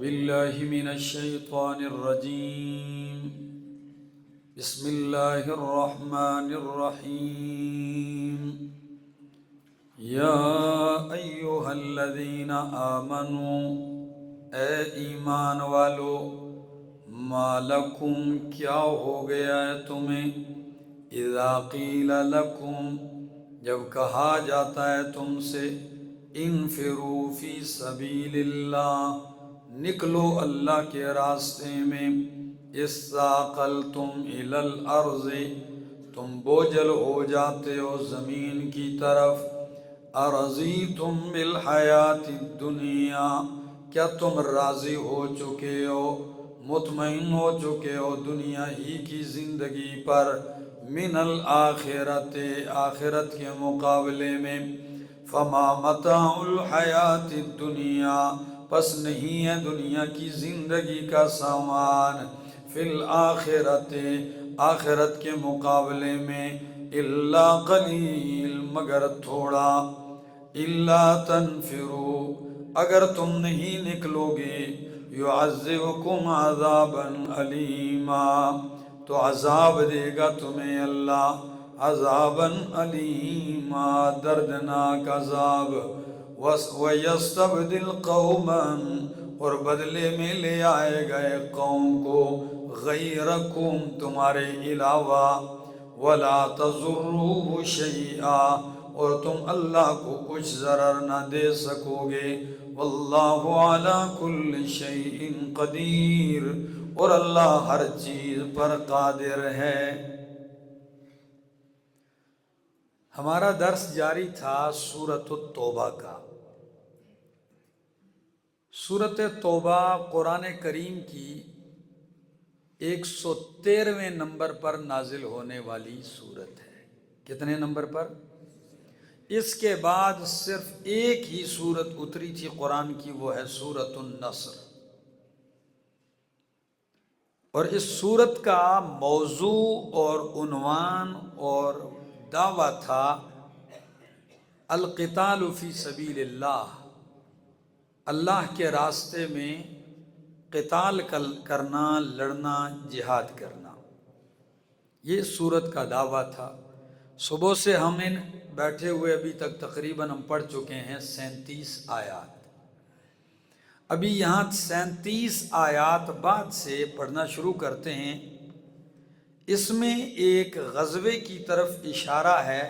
بالله من الشيطان الرجيم. بسم الله الرحمن الرحيم. يا أيها الذين آمنوا اے ایمان والو، ما لکم کیا ہو گیا ہے تمہیں، اذا قیل لکم جب کہا جاتا ہے تم سے، انفروا فی سبیل اللہ نکلو اللہ کے راستے میں، استاقلتم الی الارض تم بوجھل ہو جاتے ہو زمین کی طرف، ارضیتم بالحیات الدنیا کیا تم راضی ہو چکے ہو، مطمئن ہو چکے ہو دنیا ہی کی زندگی پر، من الآخرت آخرت کے مقابلے میں، فما متاع الحیات الدنیا پس نہیں ہے دنیا کی زندگی کا سامان، فی الآخرت آخرت کے مقابلے میں، الا قلیل مگر تھوڑا، الا تنفروا اگر تم نہیں نکلو گے، یعذبکم عذابا علیما تو عذاب دے گا تمہیں اللہ، عذابا علیما دردناک عذاب، وَيَسْتَبْدِلْ قَوْمًا اور بدلے میں لے آئے گئے قوم کو، غیرکم تمہارے علاوہ، وَلَا تَضُرُّوهُ شَيْئًا اور تم اللہ کو کچھ ضرر نہ دے سکو گے، واللہ علی کل شیء قدیر اور اللہ ہر چیز پر قادر ہے۔ ہمارا درس جاری تھا سورۃ التوبہ کا۔ سورۃ توبہ قرآن کریم کی 113ویں نمبر پر نازل ہونے والی سورت ہے۔ کتنے نمبر پر؟ اس کے بعد صرف ایک ہی سورت اتری تھی قرآن کی، وہ ہے سورۃ النصر، اور اس سورت کا موضوع اور عنوان اور دعویٰ تھا القتال فی سبیل اللہ، اللہ کے راستے میں قتال کرنا، لڑنا، جہاد کرنا، یہ سورت کا دعویٰ تھا۔ صبح سے ہم بیٹھے ہوئے ابھی تک تقریباً ہم پڑھ چکے ہیں 37 آیات۔ ابھی یہاں 37 آیات بعد سے پڑھنا شروع کرتے ہیں۔ اس میں ایک غزوے کی طرف اشارہ ہے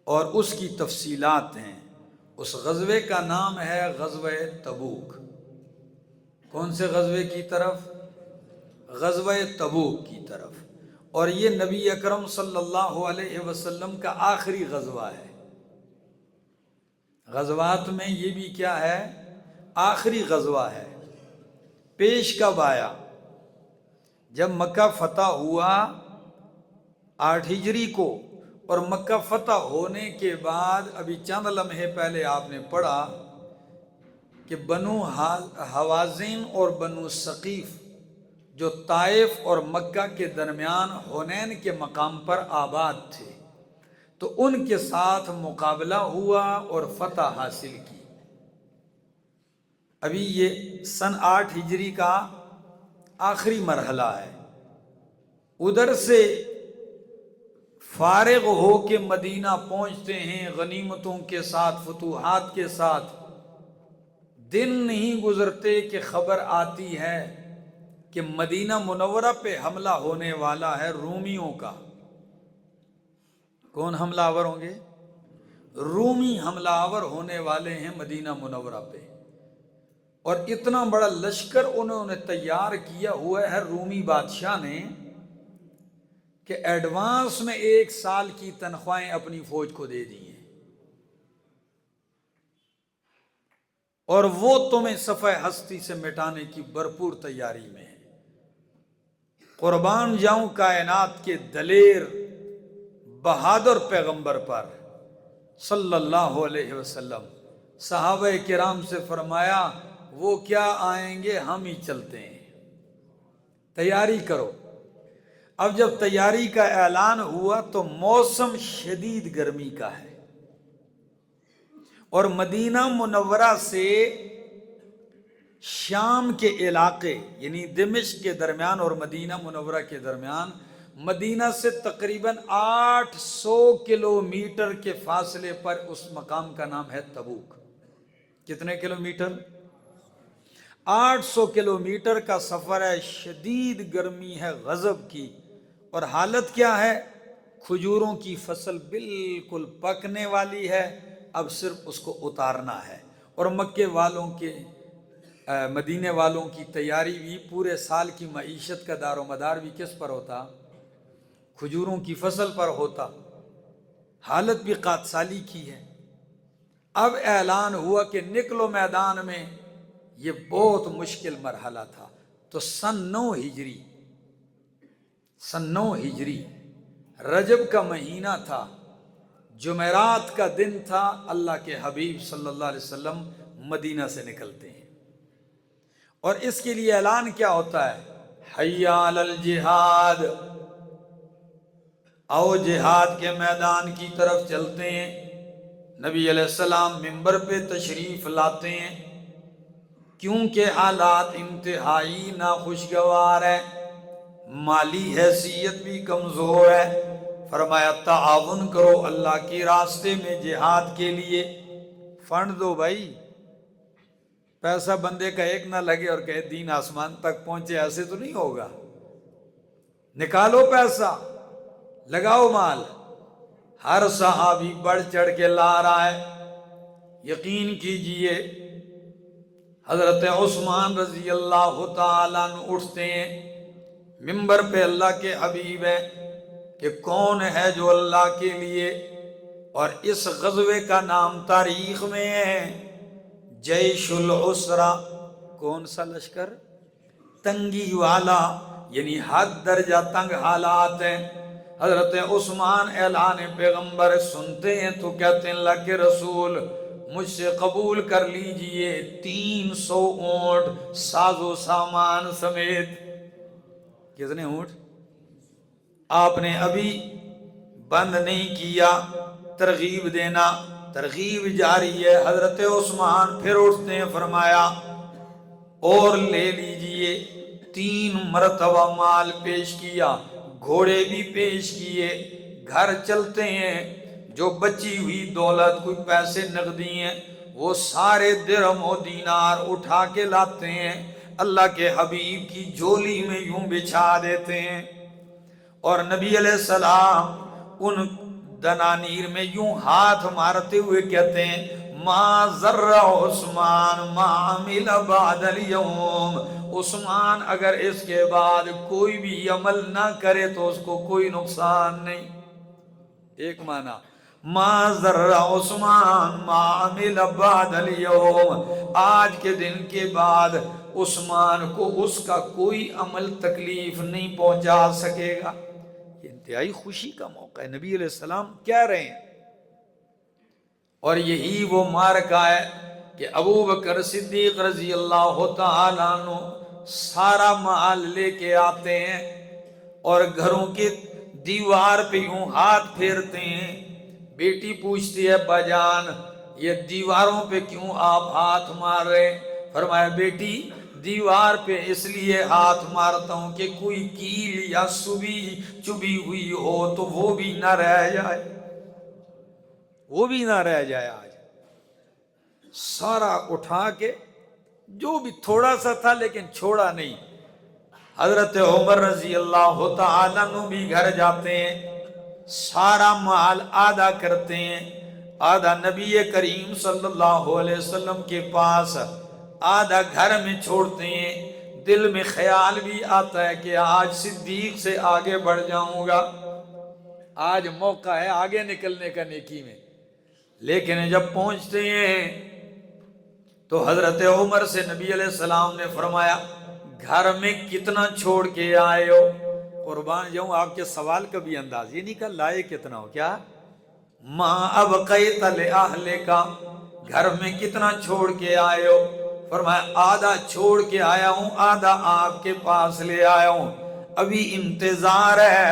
اور اس کی تفصیلات ہیں۔ اس غزوے کا نام ہے غزوہ تبوک۔ کون سے غزوے کی طرف؟ غزوہ تبوک کی طرف، اور یہ نبی اکرم صلی اللہ علیہ وسلم کا آخری غزوہ ہے۔ غزوات میں یہ بھی کیا ہے؟ آخری غزوہ ہے۔ پیش کب آیا؟ جب مکہ فتح ہوا 8 ہجری کو، اور مکہ فتح ہونے کے بعد ابھی چند لمحے پہلے آپ نے پڑھا کہ بنو حوازن اور بنو ثقیف جو طائف اور مکہ کے درمیان حنین کے مقام پر آباد تھے، تو ان کے ساتھ مقابلہ ہوا اور فتح حاصل کی۔ ابھی یہ سن 8 ہجری کا آخری مرحلہ ہے۔ ادھر سے فارغ ہو کے مدینہ پہنچتے ہیں غنیمتوں کے ساتھ، فتوحات کے ساتھ۔ دن نہیں گزرتے کہ خبر آتی ہے کہ مدینہ منورہ پہ حملہ ہونے والا ہے رومیوں کا۔ کون حملہ آور ہوں گے؟ رومی حملہ آور ہونے والے ہیں مدینہ منورہ پہ، اور اتنا بڑا لشکر انہوں نے تیار کیا ہوا ہے رومی بادشاہ نے کہ ایڈوانس میں 1 سال کی تنخواہیں اپنی فوج کو دے دی ہیں، اور وہ تمہیں صفحہ ہستی سے مٹانے کی بھرپور تیاری میں ہے۔ قربان جاؤں کائنات کے دلیر بہادر پیغمبر پر صلی اللہ علیہ وسلم۔ صحابہ کرام سے فرمایا وہ کیا آئیں گے، ہم ہی چلتے ہیں، تیاری کرو۔ اب جب تیاری کا اعلان ہوا تو موسم شدید گرمی کا ہے، اور مدینہ منورہ سے شام کے علاقے یعنی دمشق کے درمیان اور مدینہ منورہ کے درمیان، مدینہ سے تقریباً 800 کلومیٹر کے فاصلے پر اس مقام کا نام ہے تبوک۔ کتنے کلومیٹر؟ 800 کلومیٹر کا سفر ہے، شدید گرمی ہے غضب کی، اور حالت کیا ہے؟ کھجوروں کی فصل بالکل پکنے والی ہے، اب صرف اس کو اتارنا ہے۔ اور مکے والوں کے مدینے والوں کی تیاری بھی، پورے سال کی معیشت کا دار و مدار بھی کس پر ہوتا؟ کھجوروں کی فصل پر ہوتا۔ حالت بھی قحط سالی کی ہے۔ اب اعلان ہوا کہ نکلو میدان میں۔ یہ بہت مشکل مرحلہ تھا۔ تو سن 9 ہجری رجب کا مہینہ تھا، جمعرات کا دن تھا، اللہ کے حبیب صلی اللہ علیہ وسلم مدینہ سے نکلتے ہیں، اور اس کے لیے اعلان کیا ہوتا ہے؟ حی علی الجہاد، آؤ جہاد کے میدان کی طرف چلتے ہیں۔ نبی علیہ السلام منبر پہ تشریف لاتے ہیں، کیونکہ حالات انتہائی ناخوشگوار ہے، مالی حیثیت بھی کمزور ہے۔ فرمایا تعاون کرو اللہ کے راستے میں جہاد کے لیے، فنڈ دو بھائی، پیسہ بندے کا ایک نہ لگے اور کہے دین آسمان تک پہنچے، ایسے تو نہیں ہوگا۔ نکالو پیسہ، لگاؤ مال۔ ہر صحابی بڑھ چڑھ کے لا رہا ہے۔ یقین کیجئے حضرت عثمان رضی اللہ تعالیٰ عنہ اٹھتے ہیں، منبر پہ اللہ کے حبیب ہیں کہ کون ہے جو اللہ کے لیے، اور اس غزوے کا نام تاریخ میں ہے جیش العسرہ۔ کون سا لشکر؟ تنگی والا، یعنی حد درجہ تنگ حالات ہیں۔ حضرت عثمان اعلان پیغمبر سنتے ہیں تو کہتے ہیں اللہ کے رسول مجھ سے قبول کر لیجئے 300 اونٹ ساز و سامان سمیت۔ کتنے اونٹ؟ آپ نے ابھی بند نہیں کیا ترغیب دینا، ترغیب جاری ہے۔ حضرت عثمان پھر اٹھتے ہیں، فرمایا اور لے لیجئے۔ 3 مرتبہ مال پیش کیا، گھوڑے بھی پیش کیے۔ گھر چلتے ہیں، جو بچی ہوئی دولت، کوئی پیسے نقدی ہیں، وہ سارے درہم و دینار اٹھا کے لاتے ہیں، اللہ کے حبیب کی جھولی میں یوں بچھا دیتے ہیں، اور نبی علیہ السلام ان دنانیر میں یوں ہاتھ مارتے ہوئے کہتے ہیں ما ضر عثمان ما عمل بعد اليوم۔ عثمان اگر اس کے بعد کوئی بھی عمل نہ کرے تو اس کو کوئی نقصان نہیں۔ ایک معنی ما ضر عثمان ما عمل بعد اليوم، آج کے دن کے بعد عثمان کو اس کا کوئی عمل تکلیف نہیں پہنچا سکے گا۔ یہ انتہائی خوشی کا موقع ہے، نبی علیہ السلام کہہ رہے ہیں، اور یہی وہ مارکہ ہے کہ ابو بکر صدیق رضی اللہ تعالیٰ عنہ سارا مال لے کے آتے ہیں اور گھروں کے دیوار پہ یوں ہاتھ پھیرتے ہیں۔ بیٹی پوچھتی ہے باجان یہ دیواروں پہ کیوں آپ ہاتھ مار رہے ہیں؟ فرمایا بیٹی دیوار پہ اس لیے ہاتھ مارتا ہوں کہ کوئی کیل یا سبی چبھی ہوئی ہو تو وہ بھی نہ رہ جائے، وہ بھی نہ رہ جائے۔ آج سارا اٹھا کے، جو بھی تھوڑا سا تھا لیکن چھوڑا نہیں۔ حضرت عمر رضی اللہ تعالیٰ عنہ بھی گھر جاتے ہیں، سارا مال آدھا کرتے ہیں، آدھا نبی کریم صلی اللہ علیہ وسلم کے پاس، آدھا گھر میں چھوڑتے ہیں۔ دل میں خیال بھی آتا ہے کہ آج صدیق سے آگے بڑھ جاؤں گا، آج موقع ہے آگے نکلنے کا نیکی میں، لیکن جب پہنچتے ہیں تو حضرت عمر سے نبی علیہ السلام نے فرمایا گھر میں کتنا چھوڑ کے آئے ہو؟ قربان جاؤں آپ کے سوال کا بھی انداز یہ نہیں کہا لائے کتنا ہو، کیا ما ابقیت لأہلک، گھر میں کتنا چھوڑ کے آئے ہو؟ فرمایا آدھا چھوڑ کے آیا ہوں، آدھا آپ کے پاس لے آیا ہوں، ابھی انتظار ہے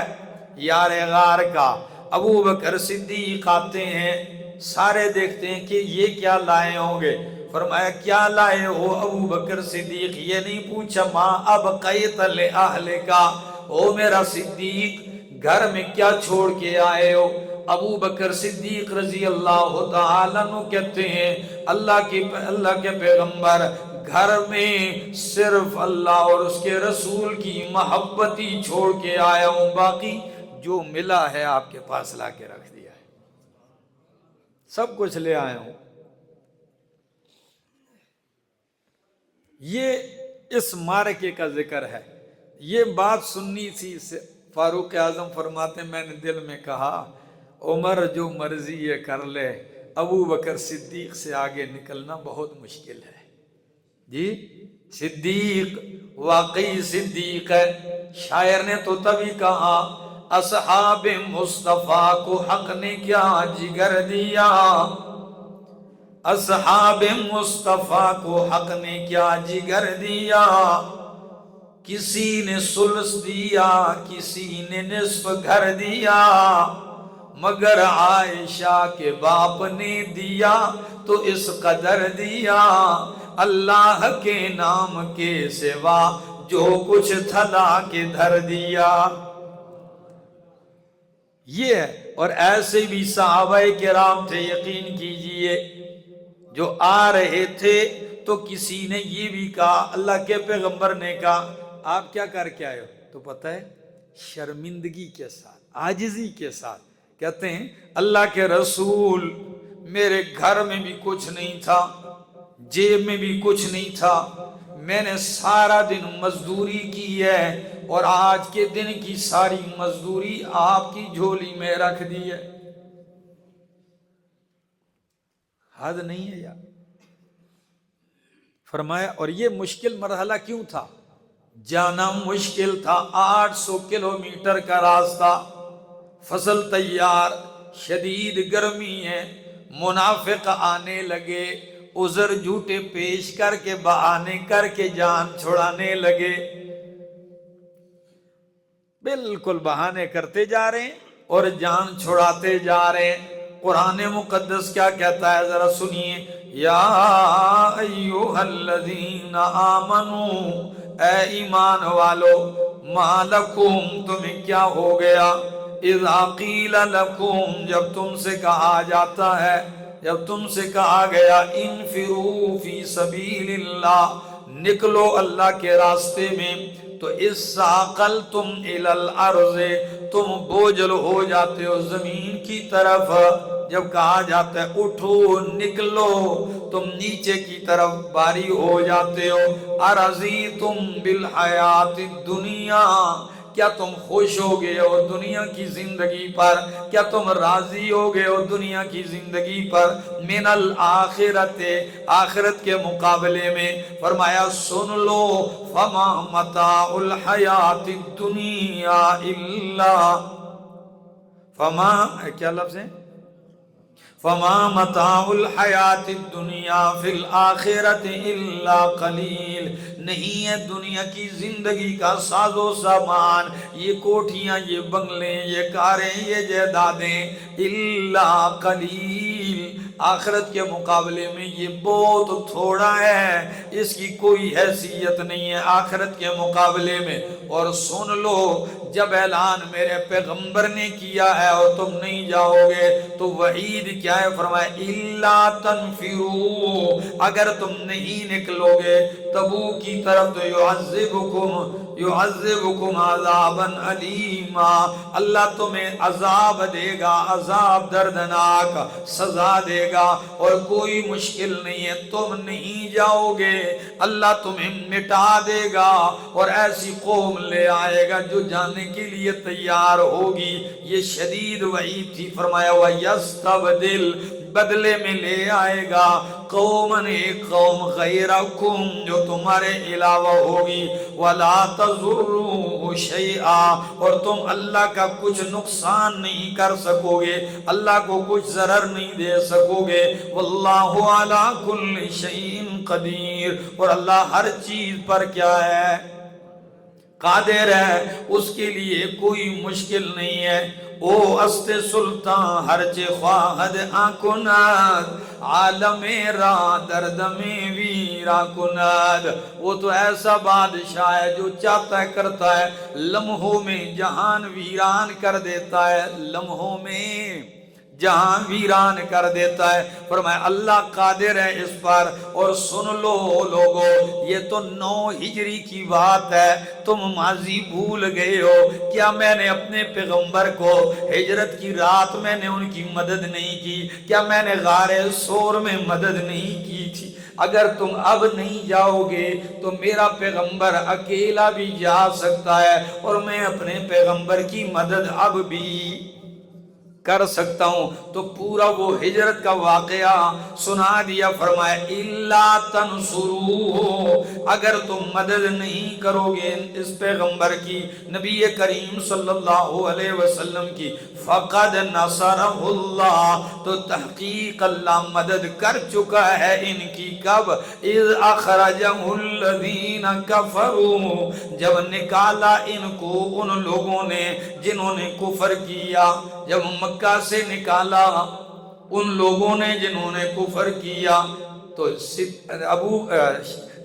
یار غار کا۔ ابو بکر صدیق آتے ہیں، سارے دیکھتے ہیں کہ یہ کیا لائے ہوں گے، فرمایا کیا لائے ہو ابو بکر صدیق؟ یہ نہیں پوچھا ماں ابقیت لأہلک، او میرا صدیق گھر میں کیا چھوڑ کے آئے ہو؟ ابو بکر صدیق رضی اللہ تعالیٰ عنہ کہتے ہیں اللہ کے پیغمبر گھر میں صرف اللہ اور اس کے رسول کی محبت ہی چھوڑ کے آیا ہوں، باقی جو ملا ہے آپ کے پاس لا کے رکھ دیا ہے، سب کچھ لے آیا ہوں۔ یہ اس معرکے کا ذکر ہے۔ یہ بات سننی تھی، فاروق اعظم فرماتے میں نے دل میں کہا عمر جو مرضی یہ کر لے، ابو بکر صدیق سے آگے نکلنا بہت مشکل ہے۔ جی صدیق واقعی صدیق ہے۔ شاعر نے تو تبھی کہا اصحاب مصطفیٰ کو حق نے کیا جگر دیا، اصحاب مصطفیٰ کو حق نے کیا جگر دیا، کسی نے ثلث دیا کسی نے نصف گھر دیا، مگر عائشہ کے باپ نے دیا تو اس قدر دیا، اللہ کے نام کے سوا جو کچھ تھا لا کے دھر دیا۔ یہ ہے، اور ایسے بھی صحابہ کرام تھے، یقین کیجئے جو آ رہے تھے تو کسی نے یہ بھی کہا، اللہ کے پیغمبر نے کہا آپ کیا کر کے آئے ہو؟ تو پتہ ہے شرمندگی کے ساتھ، عاجزی کے ساتھ کہتے ہیں اللہ کے رسول میرے گھر میں بھی کچھ نہیں تھا، جیب میں بھی کچھ نہیں تھا، میں نے سارا دن مزدوری کی ہے اور آج کے دن کی ساری مزدوری آپ کی جھولی میں رکھ دی ہے۔ حد نہیں ہے یار۔ فرمایا اور یہ مشکل مرحلہ کیوں تھا؟ جانا مشکل تھا، 800 کلومیٹر کا راستہ، فصل تیار، شدید گرمی ہے، منافق آنے لگے، عذر جھوٹے پیش کر کے بہانے کر کے جان چھڑانے لگے، بالکل بہانے کرتے جا رہے ہیں اور جان چھڑاتے جا رہے ہیں۔ قرآن مقدس کیا کہتا ہے ذرا سنیے، یا ایوہا الذین آمنو، اے ایمان والو، ما لکم تمہیں کیا ہو گیا، اذا قیل لکم جب تم سے کہا جاتا ہے، جب تم سے کہا گیا انفروا فی سبیل اللہ، نکلو اللہ کے راستے میں، تو اس ساقل تم الی الارض، تم بوجھل ہو جاتے ہو زمین کی طرف۔ جب کہا جاتا ہے اٹھو نکلو، تم نیچے کی طرف باری ہو جاتے ہو۔ ارضیتم بالحیات الدنیا، کیا تم خوش ہو گئے ہو دنیا کی زندگی پر؟ کیا تم راضی ہو گئے ہو دنیا کی زندگی پر؟ من الآخرت، آخرت کے مقابلے میں؟ فرمایا سن لو، فما متاع الحیات الدنیا الا، فما کیا لفظ ہے؟ فما متاع الحیات الدنیا فی الآخرت الا قلیل، نہیں ہے دنیا کی زندگی کا ساز و سامان، یہ کوٹھیاں، یہ بنگلے، یہ کاریں، یہ جائیدادیں، الا قلیل، آخرت کے مقابلے میں یہ بہت تھوڑا ہے، اس کی کوئی حیثیت نہیں ہے آخرت کے مقابلے میں۔ اور سن لو، جب اعلان میرے پیغمبر نے کیا ہے اور تم نہیں جاؤ گے تو وعید کیا ہے؟ فرمایا الا تنفروا، اگر تم نہیں نکلو گے تبوک کی طرف تو یعذبکم عذابا علیما، اللہ تمہیں عذاب دے گا، عذاب دردناک سزا دے گا، اور کوئی مشکل نہیں ہے، تم نہیں جاؤ گے اللہ تمہیں مٹا دے گا اور ایسی قوم لے آئے گا جو جانے کے لیے تیار ہوگی۔ یہ شدید وعید تھی۔ فرمایا وَيَسْتَبْدِلْ، بدلے میں لے آئے گا قوماً، ایک قوم غیرکم جو تمہارے علاوہ ہوگی، وَلَا تَضُرُّوهُ شَيْئًا، اور تم اللہ کا کچھ نقصان نہیں کر سکو گے، اللہ کو کچھ ضرر نہیں دے سکو گے۔ وَاللَّهُ عَلَىٰ كُلِّ شَيْءٍ قَدِيرٌ، اور اللہ ہر چیز پر کیا ہے؟ قادر ہے، اس کے لیے کوئی مشکل نہیں ہے۔ او است سلطان ہرچ خواہد آنکند، عالم را دردم ویرا کند۔ وہ تو ایسا بادشاہ ہے جو چاہتا ہے کرتا ہے، لمحوں میں جہان ویران کر دیتا ہے، لمحوں میں جہاں ویران کر دیتا ہے۔ فرمایا اللہ قادر ہے اس پر۔ اور سن لو لوگو، یہ تو 9 ہجری کی بات ہے، تم ماضی بھول گئے ہو۔ کیا میں نے اپنے پیغمبر کو ہجرت کی رات میں نے ان کی مدد نہیں کی؟ کیا میں نے غار ثور میں مدد نہیں کی تھی؟ اگر تم اب نہیں جاؤ گے تو میرا پیغمبر اکیلا بھی جا سکتا ہے، اور میں اپنے پیغمبر کی مدد اب بھی کر سکتا ہوں۔ تو پورا وہ ہجرت کا واقعہ سنا دیا۔ فرمایا الا تنصروہ، اگر تم مدد نہیں کرو گے اس پیغمبر کی، نبی کریم صلی اللہ علیہ وسلم کی، فقد نصرہ اللہ، تو تحقیق اللہ مدد کر چکا ہے ان کی۔ کب؟ اذ اخرجہ الذین کفروا، جب نکالا ان کو ان لوگوں نے جنہوں نے کفر کیا، جب مکہ سے نکالا ان لوگوں نے جنہوں نے کفر کیا۔ تو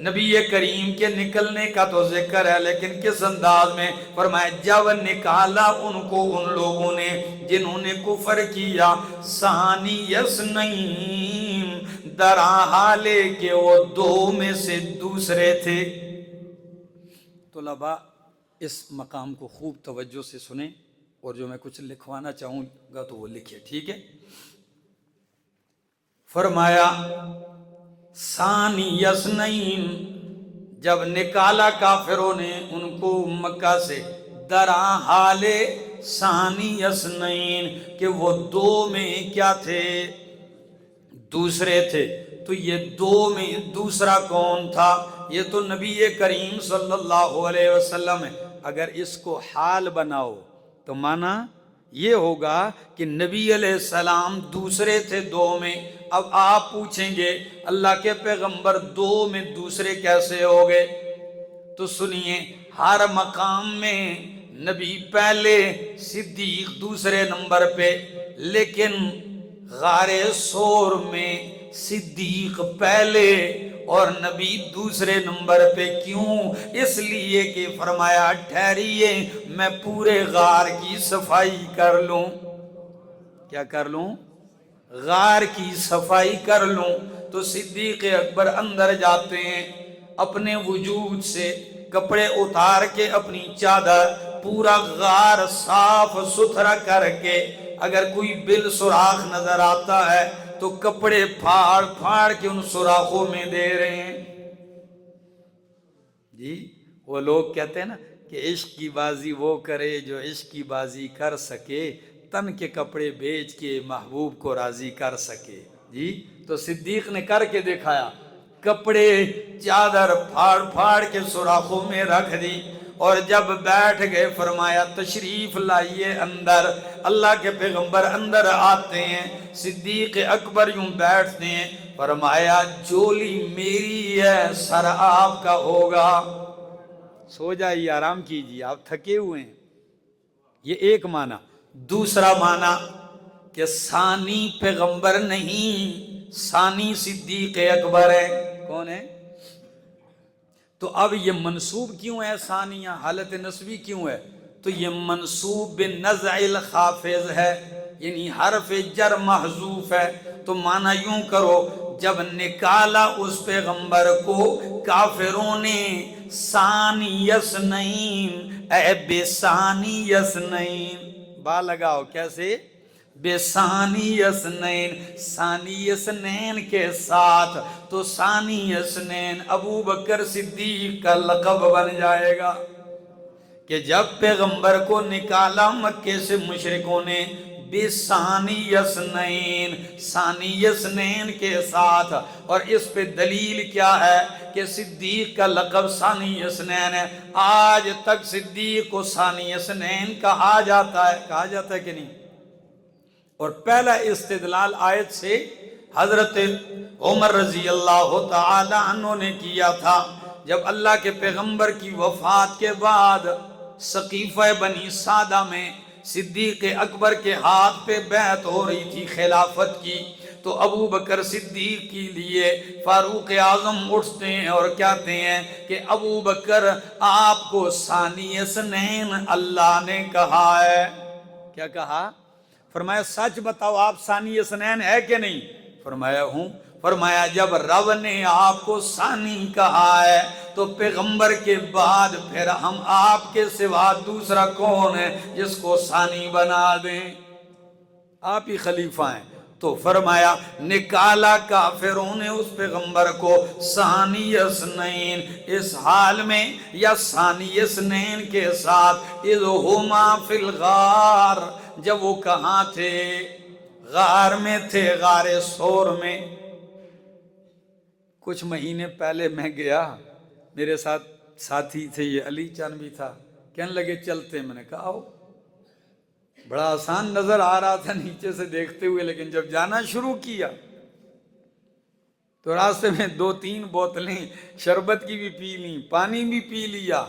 نبی کریم کے نکلنے کا تو ذکر ہے، لیکن کس انداز میں؟ فرمایا جب نکالا ان کو ان لوگوں نے جنہوں نے کفر کیا، ثانی اثنین، در حالے کہ وہ 2 میں سے دوسرے تھے۔ طلباء اس مقام کو خوب توجہ سے سنیں، اور جو میں کچھ لکھوانا چاہوں گا تو وہ لکھے، ٹھیک ہے؟ فرمایا ثانی اثنین، جب نکالا کافروں نے ان کو مکہ سے، درا حال ثانی اثنین، کہ وہ 2 میں کیا تھے؟ دوسرے تھے۔ تو یہ 2 میں دوسرا کون تھا؟ یہ تو نبی کریم صلی اللہ علیہ وسلم ہے۔ اگر اس کو حال بناؤ تو معنی یہ ہوگا کہ نبی علیہ السلام دوسرے تھے 2 میں۔ اب آپ پوچھیں گے اللہ کے پیغمبر 2 میں دوسرے کیسے ہو گئے؟ تو سنیے، ہر مقام میں نبی پہلے، صدیق دوسرے نمبر پہ، لیکن غار ثور میں صدیق پہلے اور نبی دوسرے نمبر پہ۔ کیوں؟ اس لیے کہ فرمایا ٹھہریے میں پورے غار کی صفائی کر لوں۔ کیا کر لوں؟ غار کی صفائی کر لوں۔ تو صدیق اکبر اندر جاتے ہیں، اپنے وجود سے کپڑے اتار کے اپنی چادر، پورا غار صاف ستھرا کر کے، اگر کوئی بل سوراخ نظر آتا ہے تو کپڑے پھاڑ پھاڑ کے ان سوراخوں میں دے رہے ہیں۔ جی وہ لوگ کہتے ہیں نا کہ عشق کی بازی وہ کرے جو عشق کی بازی کر سکے، تن کے کپڑے بیچ کے محبوب کو راضی کر سکے۔ جی تو صدیق نے کر کے دکھایا، کپڑے چادر پھاڑ پھاڑ کے سوراخوں میں رکھ دی، اور جب بیٹھ گئے فرمایا تشریف لائیے اندر۔ اللہ کے پیغمبر اندر آتے ہیں، صدیق اکبر یوں بیٹھتے ہیں، فرمایا جولی میری ہے، سر آپ کا ہوگا۔ سو جائیے، آرام کیجیے، آپ تھکے ہوئے ہیں۔ یہ ایک معنی۔ دوسرا معنی کہ ثانی پیغمبر نہیں، ثانی صدیق اکبر ہے۔ کون ہے؟ تو اب یہ منصوب کیوں ہے ثانیہ؟ حالت نسبی کیوں ہے؟ تو یہ منصوب بنزع الخافض ہے، یعنی حرف جر محذوف ہے۔ تو معنی یوں کرو، جب نکالا اس پیغمبر کو کافروں نے، ثانی اثنین، اے بے ثانی اثنین، با لگاؤ کیسے؟ بے ثانی اثنین، ثانی اثنین کے ساتھ۔ تو ثانی اثنین ابو بکر صدیق کا لقب بن جائے گا کہ جب پیغمبر کو نکالا مکے سے مشرکوں نے، بے ثانی اثنین، ثانی اثنین کے ساتھ۔ اور اس پہ دلیل کیا ہے کہ صدیق کا لقب ثانی اثنین ہے۔ آج تک صدیق کو ثانی اثنین کہا جاتا ہے کہ نہیں؟ اور پہلا استدلال آیت سے حضرت عمر رضی اللہ تعالی عنہ نے کیا تھا جب اللہ کے پیغمبر کی وفات کے بعد سقیفہ بنی سعدہ میں صدیق اکبر کے ہاتھ پہ بیعت ہو رہی تھی خلافت کی، تو ابو بکر صدیق کے لیے فاروق اعظم اٹھتے ہیں اور کہتے ہیں کہ ابو بکر آپ کو ثانی اثنین اللہ نے کہا ہے۔ کیا کہا؟ فرمایا سچ بتاؤ آپ ثانی اثنین ہے کہ نہیں؟ فرمایا ہوں۔ فرمایا جب رب نے آپ کو ثانی کہا ہے تو پیغمبر کے بعد پھر ہم آپ کے سوا دوسرا کون ہے جس کو ثانی بنا دیں؟ آپ ہی خلیفہ ہیں۔ تو فرمایا نکالا کافروں نے اس پیغمبر کو ثانی اثنین اس حال میں یا ثانی اثنین کے ساتھ اذ ہما فی الغار، جب وہ کہاں تھے؟ غار میں تھے، غار ثور میں۔ کچھ مہینے پہلے میں گیا، میرے ساتھ ساتھی تھے، یہ علی چند بھی تھا، کہنے لگے چلتے، میں نے کہا آؤ۔ بڑا آسان نظر آ رہا تھا نیچے سے دیکھتے ہوئے، لیکن جب جانا شروع کیا تو راستے میں 2-3 بوتلیں شربت کی بھی پی لیں، پانی بھی پی لیا۔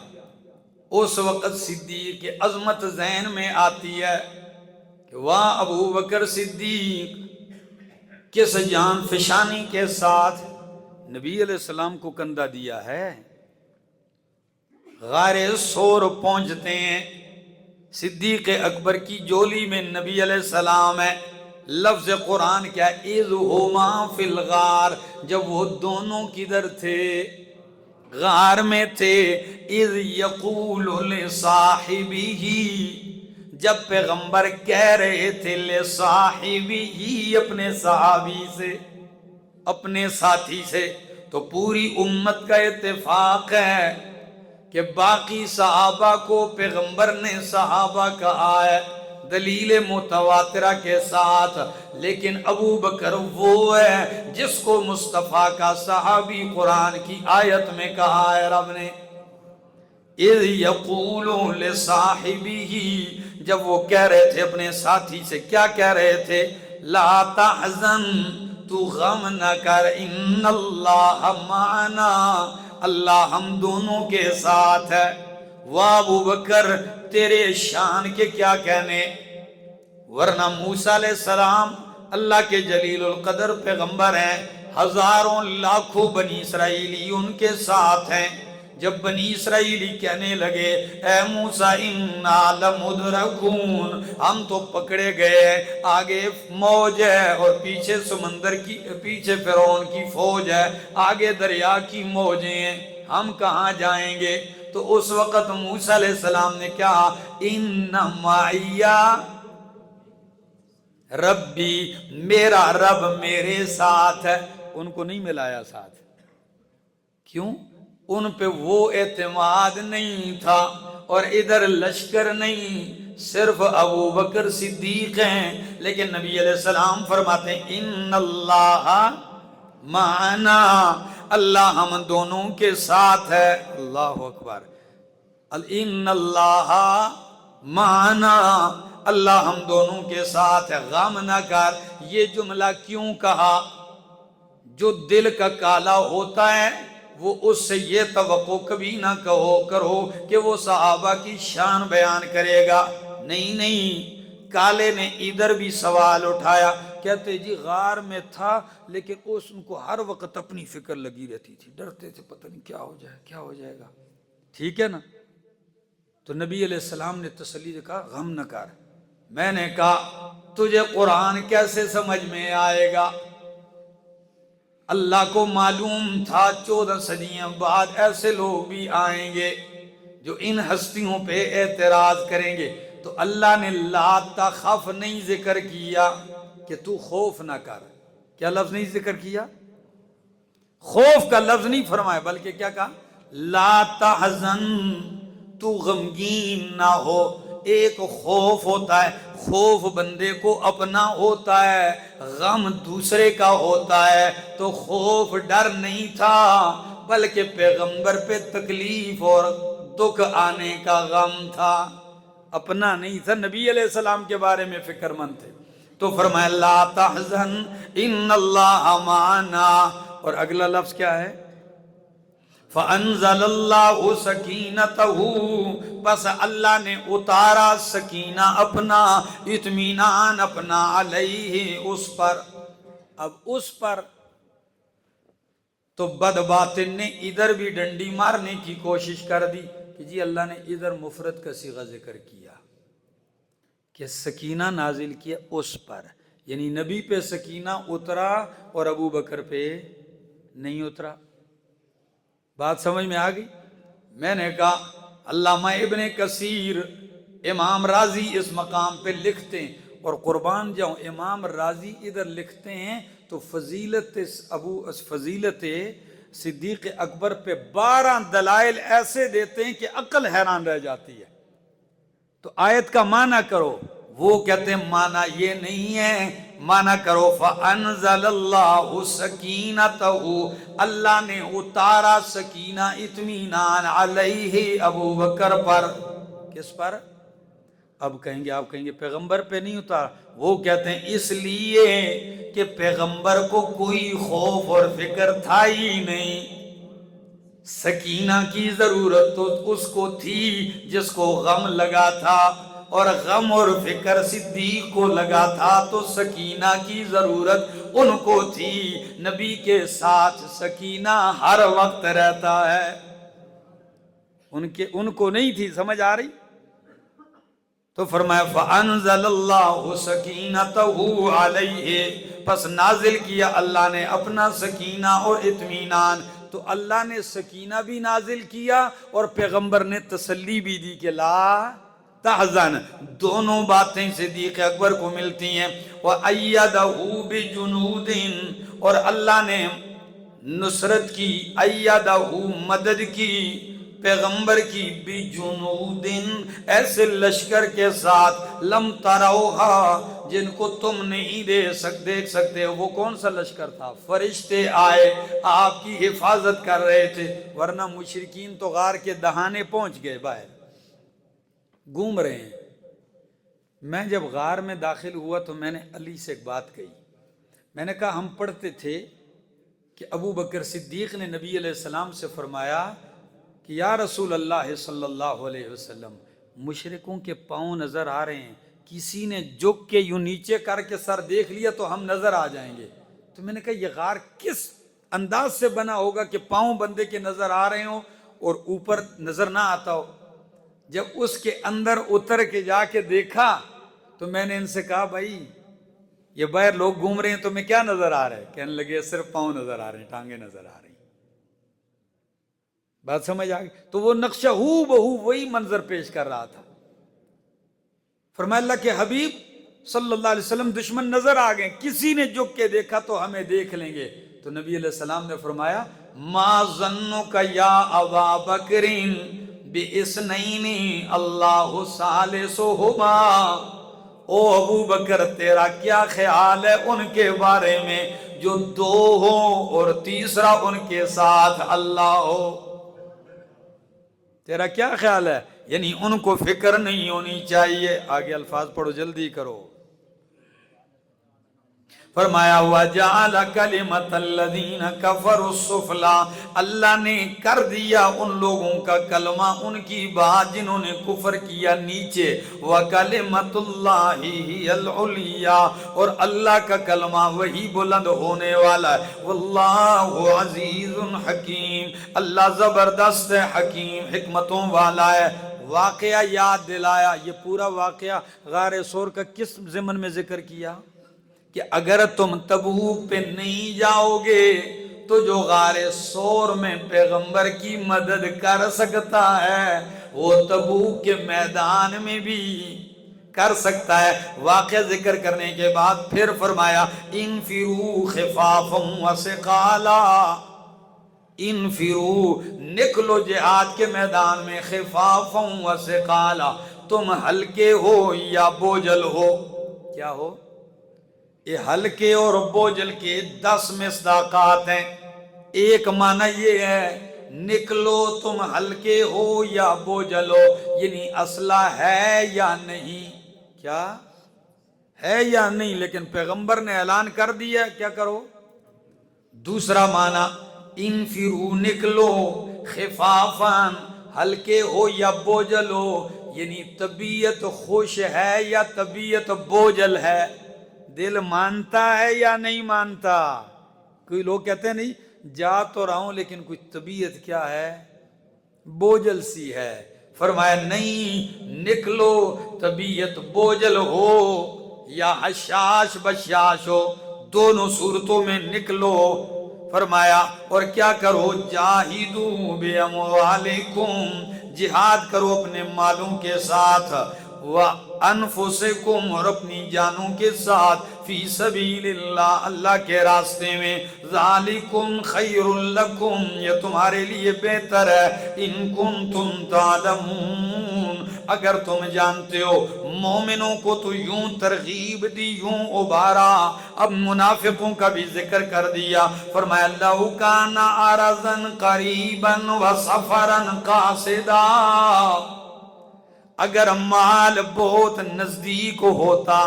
اس وقت صدیق کی عظمت ذہن میں آتی ہے کہ واہ ابو بکر صدیق کس جان فشانی کے ساتھ نبی علیہ السلام کو کندھا دیا ہے۔ غار ثور پہنچتے ہیں، صدیق اکبر کی جولی میں نبی علیہ السلام ہے۔ لفظ قرآن کیا ہے؟ اذ ہما فی الغار، جب وہ دونوں کدھر تھے؟ غار میں تھے۔ اذ یقول لصاحبہ، جب پیغمبر کہہ رہے تھے لصاحبہ، اپنے صحابی سے، اپنے ساتھی سے۔ تو پوری امت کا اتفاق ہے کہ باقی صحابہ کو پیغمبر نے صحابہ کہا ہے دلیل متواترہ کے ساتھ، لیکن ابو بکر وہ ہے جس کو مصطفیٰ کا صحابی قرآن کی آیت میں کہا ہے رب نے۔ اذ یقول لصاحبہ، جب وہ کہہ رہے تھے اپنے ساتھی سے، کیا کہہ رہے تھے؟ لا تحزن، تو غم نہ کر، ان اللہ معنا، اللہ ہم دونوں کے ساتھ ہے۔ واہ ابو بکر تیرے شان کے کیا کہنے، ورنہ موسیٰ علیہ السلام اللہ کے جلیل القدر پیغمبر ہیں، ہزاروں لاکھوں بنی اسرائیلی ان کے ساتھ ہیں۔ جب بنی اسرائیلی کہنے لگے اے موسیٰ انا لمدرکون، ہم تو پکڑے گئے، آگے موج ہے اور پیچھے سمندر کی، پیچھے فرعون کی فوج ہے، آگے دریا کی موجیں ہیں، ہم کہاں جائیں گے؟ تو اس وقت موسیٰ علیہ السلام نے کہا ان معی ربی، میرا رب میرے ساتھ ہے۔ ان کو نہیں ملایا ساتھ، کیوں؟ ان پہ وہ اعتماد نہیں تھا، اور ادھر لشکر نہیں، صرف ابو بکر صدیق ہیں۔ لیکن نبی علیہ السلام فرماتے ہیں ان اللہ معنا، اللہ ہم دونوں کے ساتھ ہے۔ اللہ اکبر، ان اللہ معنا، اللہ ہم دونوں کے ساتھ ہے، غم نہ کر۔ یہ جملہ کیوں کہا؟ جو دل کا کالا ہوتا ہے وہ اس سے یہ توقع کبھی نہ کرو کہ وہ صحابہ کی شان بیان کرے گا۔ نہیں، کالے نے ادھر بھی سوال اٹھایا، کہتے جی غار میں تھا لیکن ان کو ہر وقت اپنی فکر لگی رہتی تھی، ڈرتے تھے پتہ نہیں کیا ہو جائے، کیا ہو جائے گا، ٹھیک ہے نا؟ تو نبی علیہ السلام نے تسلی سے کہا غم نہ کر۔ میں نے کہا تجھے قرآن کیسے سمجھ میں آئے گا؟ اللہ کو معلوم تھا 14 صدیاں بعد ایسے لوگ بھی آئیں گے جو ان ہستیوں پہ اعتراض کریں گے، تو اللہ نے لا تخف نہیں ذکر کیا کہ تو خوف نہ کر۔ کیا لفظ نہیں ذکر کیا؟ خوف کا لفظ نہیں فرمایا، بلکہ کیا کہا؟ لا تحزن، تو غمگین نہ ہو۔ ایک خوف ہوتا ہے، خوف بندے کو اپنا ہوتا ہے، غم دوسرے کا ہوتا ہے۔ تو خوف ڈر نہیں تھا، بلکہ پیغمبر پہ تکلیف اور دکھ آنے کا غم تھا، اپنا نہیں تھا، نبی علیہ السلام کے بارے میں فکر مند تھے۔ تو فرمایا لا تحزن ان اللہ معنا، اور اگلا لفظ کیا ہے؟ فَأَنزَلَ اللَّهُ سَكِينَتَهُ، بس اللہ نے اتارا سکینہ اپنا، اطمینان اپنا، علیہ اس پر۔ اب اس پر تو بد باطن نے ادھر بھی ڈنڈی مارنے کی کوشش کر دی کہ جی اللہ نے ادھر مفرد کا صیغہ ذکر کیا کہ سکینہ نازل کیا اس پر، یعنی نبی پہ سکینہ اترا اور ابو بکر پہ نہیں اترا۔ بات سمجھ میں آ گئی؟ میں نے کہا علامہ ابن کثیر، امام راضی اس مقام پہ لکھتے ہیں، اور قربان جاؤں امام راضی ادھر لکھتے ہیں تو فضیلت صدیق اکبر پہ 12 دلائل ایسے دیتے ہیں کہ عقل حیران رہ جاتی ہے۔ تو آیت کا معنی کرو، وہ کہتے ہیں معنی یہ نہیں ہے، معنی کرو فَأَنزَلَ اللَّهُ سَكِينَتَهُ، اللہ نے اتارا سکینہ اطمینان، علیہ ابو بکر پر۔ کس پر؟ اب کہیں گے، آپ کہیں گے پیغمبر پہ نہیں اتارا، وہ کہتے ہیں اس لیے کہ پیغمبر کو کوئی خوف اور فکر تھا ہی نہیں، سکینہ کی ضرورت تو اس کو تھی جس کو غم لگا تھا، اور غم اور فکر صدیق کو لگا تھا، تو سکینہ کی ضرورت ان کو تھی۔ نبی کے ساتھ سکینہ ہر وقت رہتا ہے، ان کو نہیں تھی، سمجھ آ رہی؟ تو فرمایا فَأَنزَلَ اللَّهُ سَكِينَتَهُ عَلَيْهِ، پس نازل کیا اللہ نے اپنا سکینہ اور اطمینان۔ تو اللہ نے سکینہ بھی نازل کیا اور پیغمبر نے تسلی بھی دی کہ لا تحزن، دونوں باتیں صدیق اکبر کو ملتی ہیں۔ وَأَيَّدَهُ بِجُنُودٍ، اور اللہ نے نصرت کی، ایدہ مدد کی پیغمبر کی، بجنودن ایسے لشکر کے ساتھ، لم تروہا جن کو تم نہیں دیکھ سکتے۔ وہ کون سا لشکر تھا؟ فرشتے آئے آپ کی حفاظت کر رہے تھے، ورنہ مشرکین تو غار کے دہانے پہنچ گئے، باہر گھوم رہے ہیں۔ میں جب غار میں داخل ہوا تو میں نے علی سے ایک بات کہی، میں نے کہا ہم پڑھتے تھے کہ ابو بکر صدیق نے نبی علیہ السلام سے فرمایا کہ یا رسول اللہ صلی اللہ علیہ وسلم، مشرکوں کے پاؤں نظر آ رہے ہیں، کسی نے جھک کے یوں نیچے کر کے سر دیکھ لیا تو ہم نظر آ جائیں گے۔ تو میں نے کہا یہ غار کس انداز سے بنا ہوگا کہ پاؤں بندے کے نظر آ رہے ہوں اور اوپر نظر نہ آتا ہو؟ جب اس کے اندر اتر کے جا کے دیکھا تو میں نے ان سے کہا بھائی یہ باہر لوگ گھوم رہے ہیں، تمہیں کیا نظر آ رہا ہے؟ کہنے لگے صرف پاؤں نظر آ رہے ہیں، ٹانگیں نظر آ رہی ہیں۔ بات سمجھ آ گئی؟ تو وہ نقشہ ہو بہو وہی منظر پیش کر رہا تھا۔ فرمایا اللہ کے حبیب صلی اللہ علیہ وسلم دشمن نظر آ گئے، کسی نے جھک کے دیکھا تو ہمیں دیکھ لیں گے۔ تو نبی علیہ السلام نے فرمایا ما ظنک یا ابا بکر باثنین اللہ ثالثہما، او ابو بکر تیرا کیا خیال ہے ان کے بارے میں جو دو ہو اور تیسرا ان کے ساتھ اللہ ہو؟ تیرا کیا خیال ہے؟ یعنی ان کو فکر نہیں ہونی چاہیے۔ آگے الفاظ پڑھو، جلدی کرو۔ فرمایا وَجَعَلَ كَلِمَةَ الَّذِينَ كَفَرُوا السُّفْلَىٰ، اللہ نے کر دیا ان لوگوں کا کلمہ، ان کی بات جنہوں نے کفر کیا، نیچے۔ وَكَلِمَةُ اللَّهِ هِيَ الْعُلْيَا، اور اللہ کا کلمہ وہی بلند ہونے والا ہے۔ وَاللَّهُ عَزِيزٌ حَكِيمٌ، اللہ زبردست ہے، حکیم حکمتوں والا ہے۔ واقعہ یاد دلایا، یہ پورا واقعہ غار ثور کا کس ضمن میں ذکر کیا؟ کہ اگر تم تبوک پہ نہیں جاؤ گے تو جو غار ثور میں پیغمبر کی مدد کر سکتا ہے وہ تبوک کے میدان میں بھی کر سکتا ہے۔ واقعہ ذکر کرنے کے بعد پھر فرمایا انفروا خفافا وثقالا، انفروا نکلو جہاد کے میدان میں، خفافا وثقالا تم ہلکے ہو یا بوجھل ہو۔ کیا ہو؟ یہ ہلکے اور بوجھل کے 10 مصداقات ہیں۔ ایک معنی یہ ہے نکلو تم ہلکے ہو یا بوجھل ہو، یعنی اسلحہ ہے یا نہیں، کیا ہے یا نہیں، لیکن پیغمبر نے اعلان کر دیا کیا کرو۔ دوسرا معنی انفرو نکلو خفافاً ہلکے ہو یا بوجھل ہو، یعنی طبیعت خوش ہے یا طبیعت بوجھل ہے، دل مانتا ہے یا نہیں مانتا؟ کوئی لوگ کہتے ہیں نہیں جا تو رہا ہوں لیکن کچھ طبیعت کیا ہے، بوجھل سی ہے۔ فرمایا نہیں، نکلو طبیعت بوجھل ہو یا حشاش بشاش ہو، دونوں صورتوں میں نکلو۔ فرمایا اور کیا کرو، جاہدو بے اموالکم، جہاد کرو اپنے مالوں کے ساتھ، وانفسکم، اور اپنی جانوں کے ساتھ، فی سبیل اللہ، اللہ کے راستے میں، ذالکم خیر لکم، یہ تمہارے لیے بہتر ہے، ان کنتم تعلمون، اگر تم جانتے ہو۔ مومنوں کو تو یوں ترغیب دی، یوں ابھارا، اب منافقوں کا بھی ذکر کر دیا۔ فرمایا لو کان عرضا قریبا وسفرا قاصدا، اگر مال بہت نزدیک ہوتا،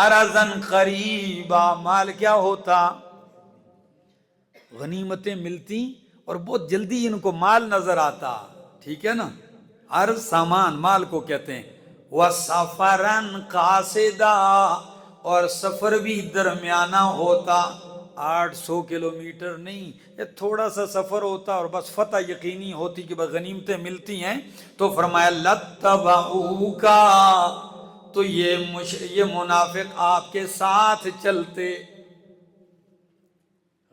عرضا قریبا، مال کیا ہوتا، غنیمتیں ملتی اور بہت جلدی ان کو مال نظر آتا، ٹھیک ہے نا، عرض سامان مال کو کہتے ہیں، وَسَفَرًا قَاصِدًا، اور سفر بھی درمیانہ ہوتا، 800 کلومیٹر نہیں، یہ تھوڑا سا سفر ہوتا اور بس فتح یقینی ہوتی کہ بس غنیمتیں ملتی ہیں، تو فرمایا لَتَّبَعُوكَ، تو یہ منافق آپ کے ساتھ چلتے،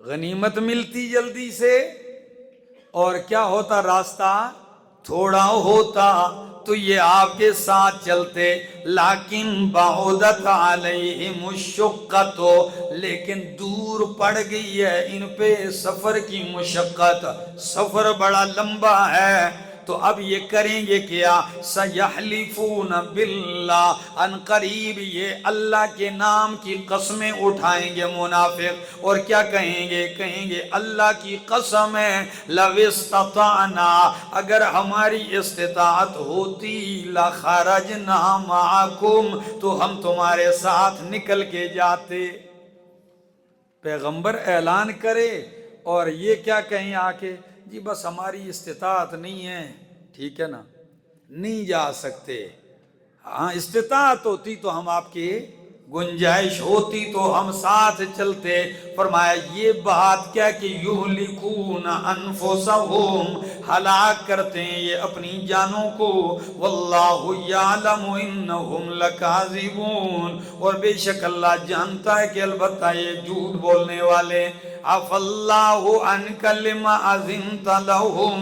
غنیمت ملتی جلدی سے اور کیا ہوتا، راستہ تھوڑا ہوتا تو یہ آپ کے ساتھ چلتے، لیکن بعدت علیہم الشقۃ، لیکن دور پڑ گئی ہے ان پہ سفر کی مشقت، سفر بڑا لمبا ہے، تو اب یہ کریں گے کیا، سیحلفون باللہ، ان قریب یہ اللہ کے نام کی قسمیں اٹھائیں گے منافق، اور کیا کہیں گے اللہ کی قسم ہے، لو استطعنا، اگر ہماری استطاعت ہوتی، لخرجنا معکم، تو ہم تمہارے ساتھ نکل کے جاتے۔ پیغمبر اعلان کرے اور یہ کیا کہیں آ کے، جی بس ہماری استطاعت نہیں ہے، ٹھیک ہے نا، نہیں جا سکتے، ہاں استطاعت ہوتی تو ہم آپ کی، گنجائش ہوتی تو ہم ساتھ چلتے۔ فرمایا یہ بات کیا کہ یہلکون انفسہم، ہلاک کرتے ہیں یہ اپنی جانوں کو، واللہ یعلم انہم لکاذبون، اور بے شک اللہ جانتا ہے کہ البتہ یہ جھوٹ بولنے والے، عفا اللہ عنک لما اذنت لہم،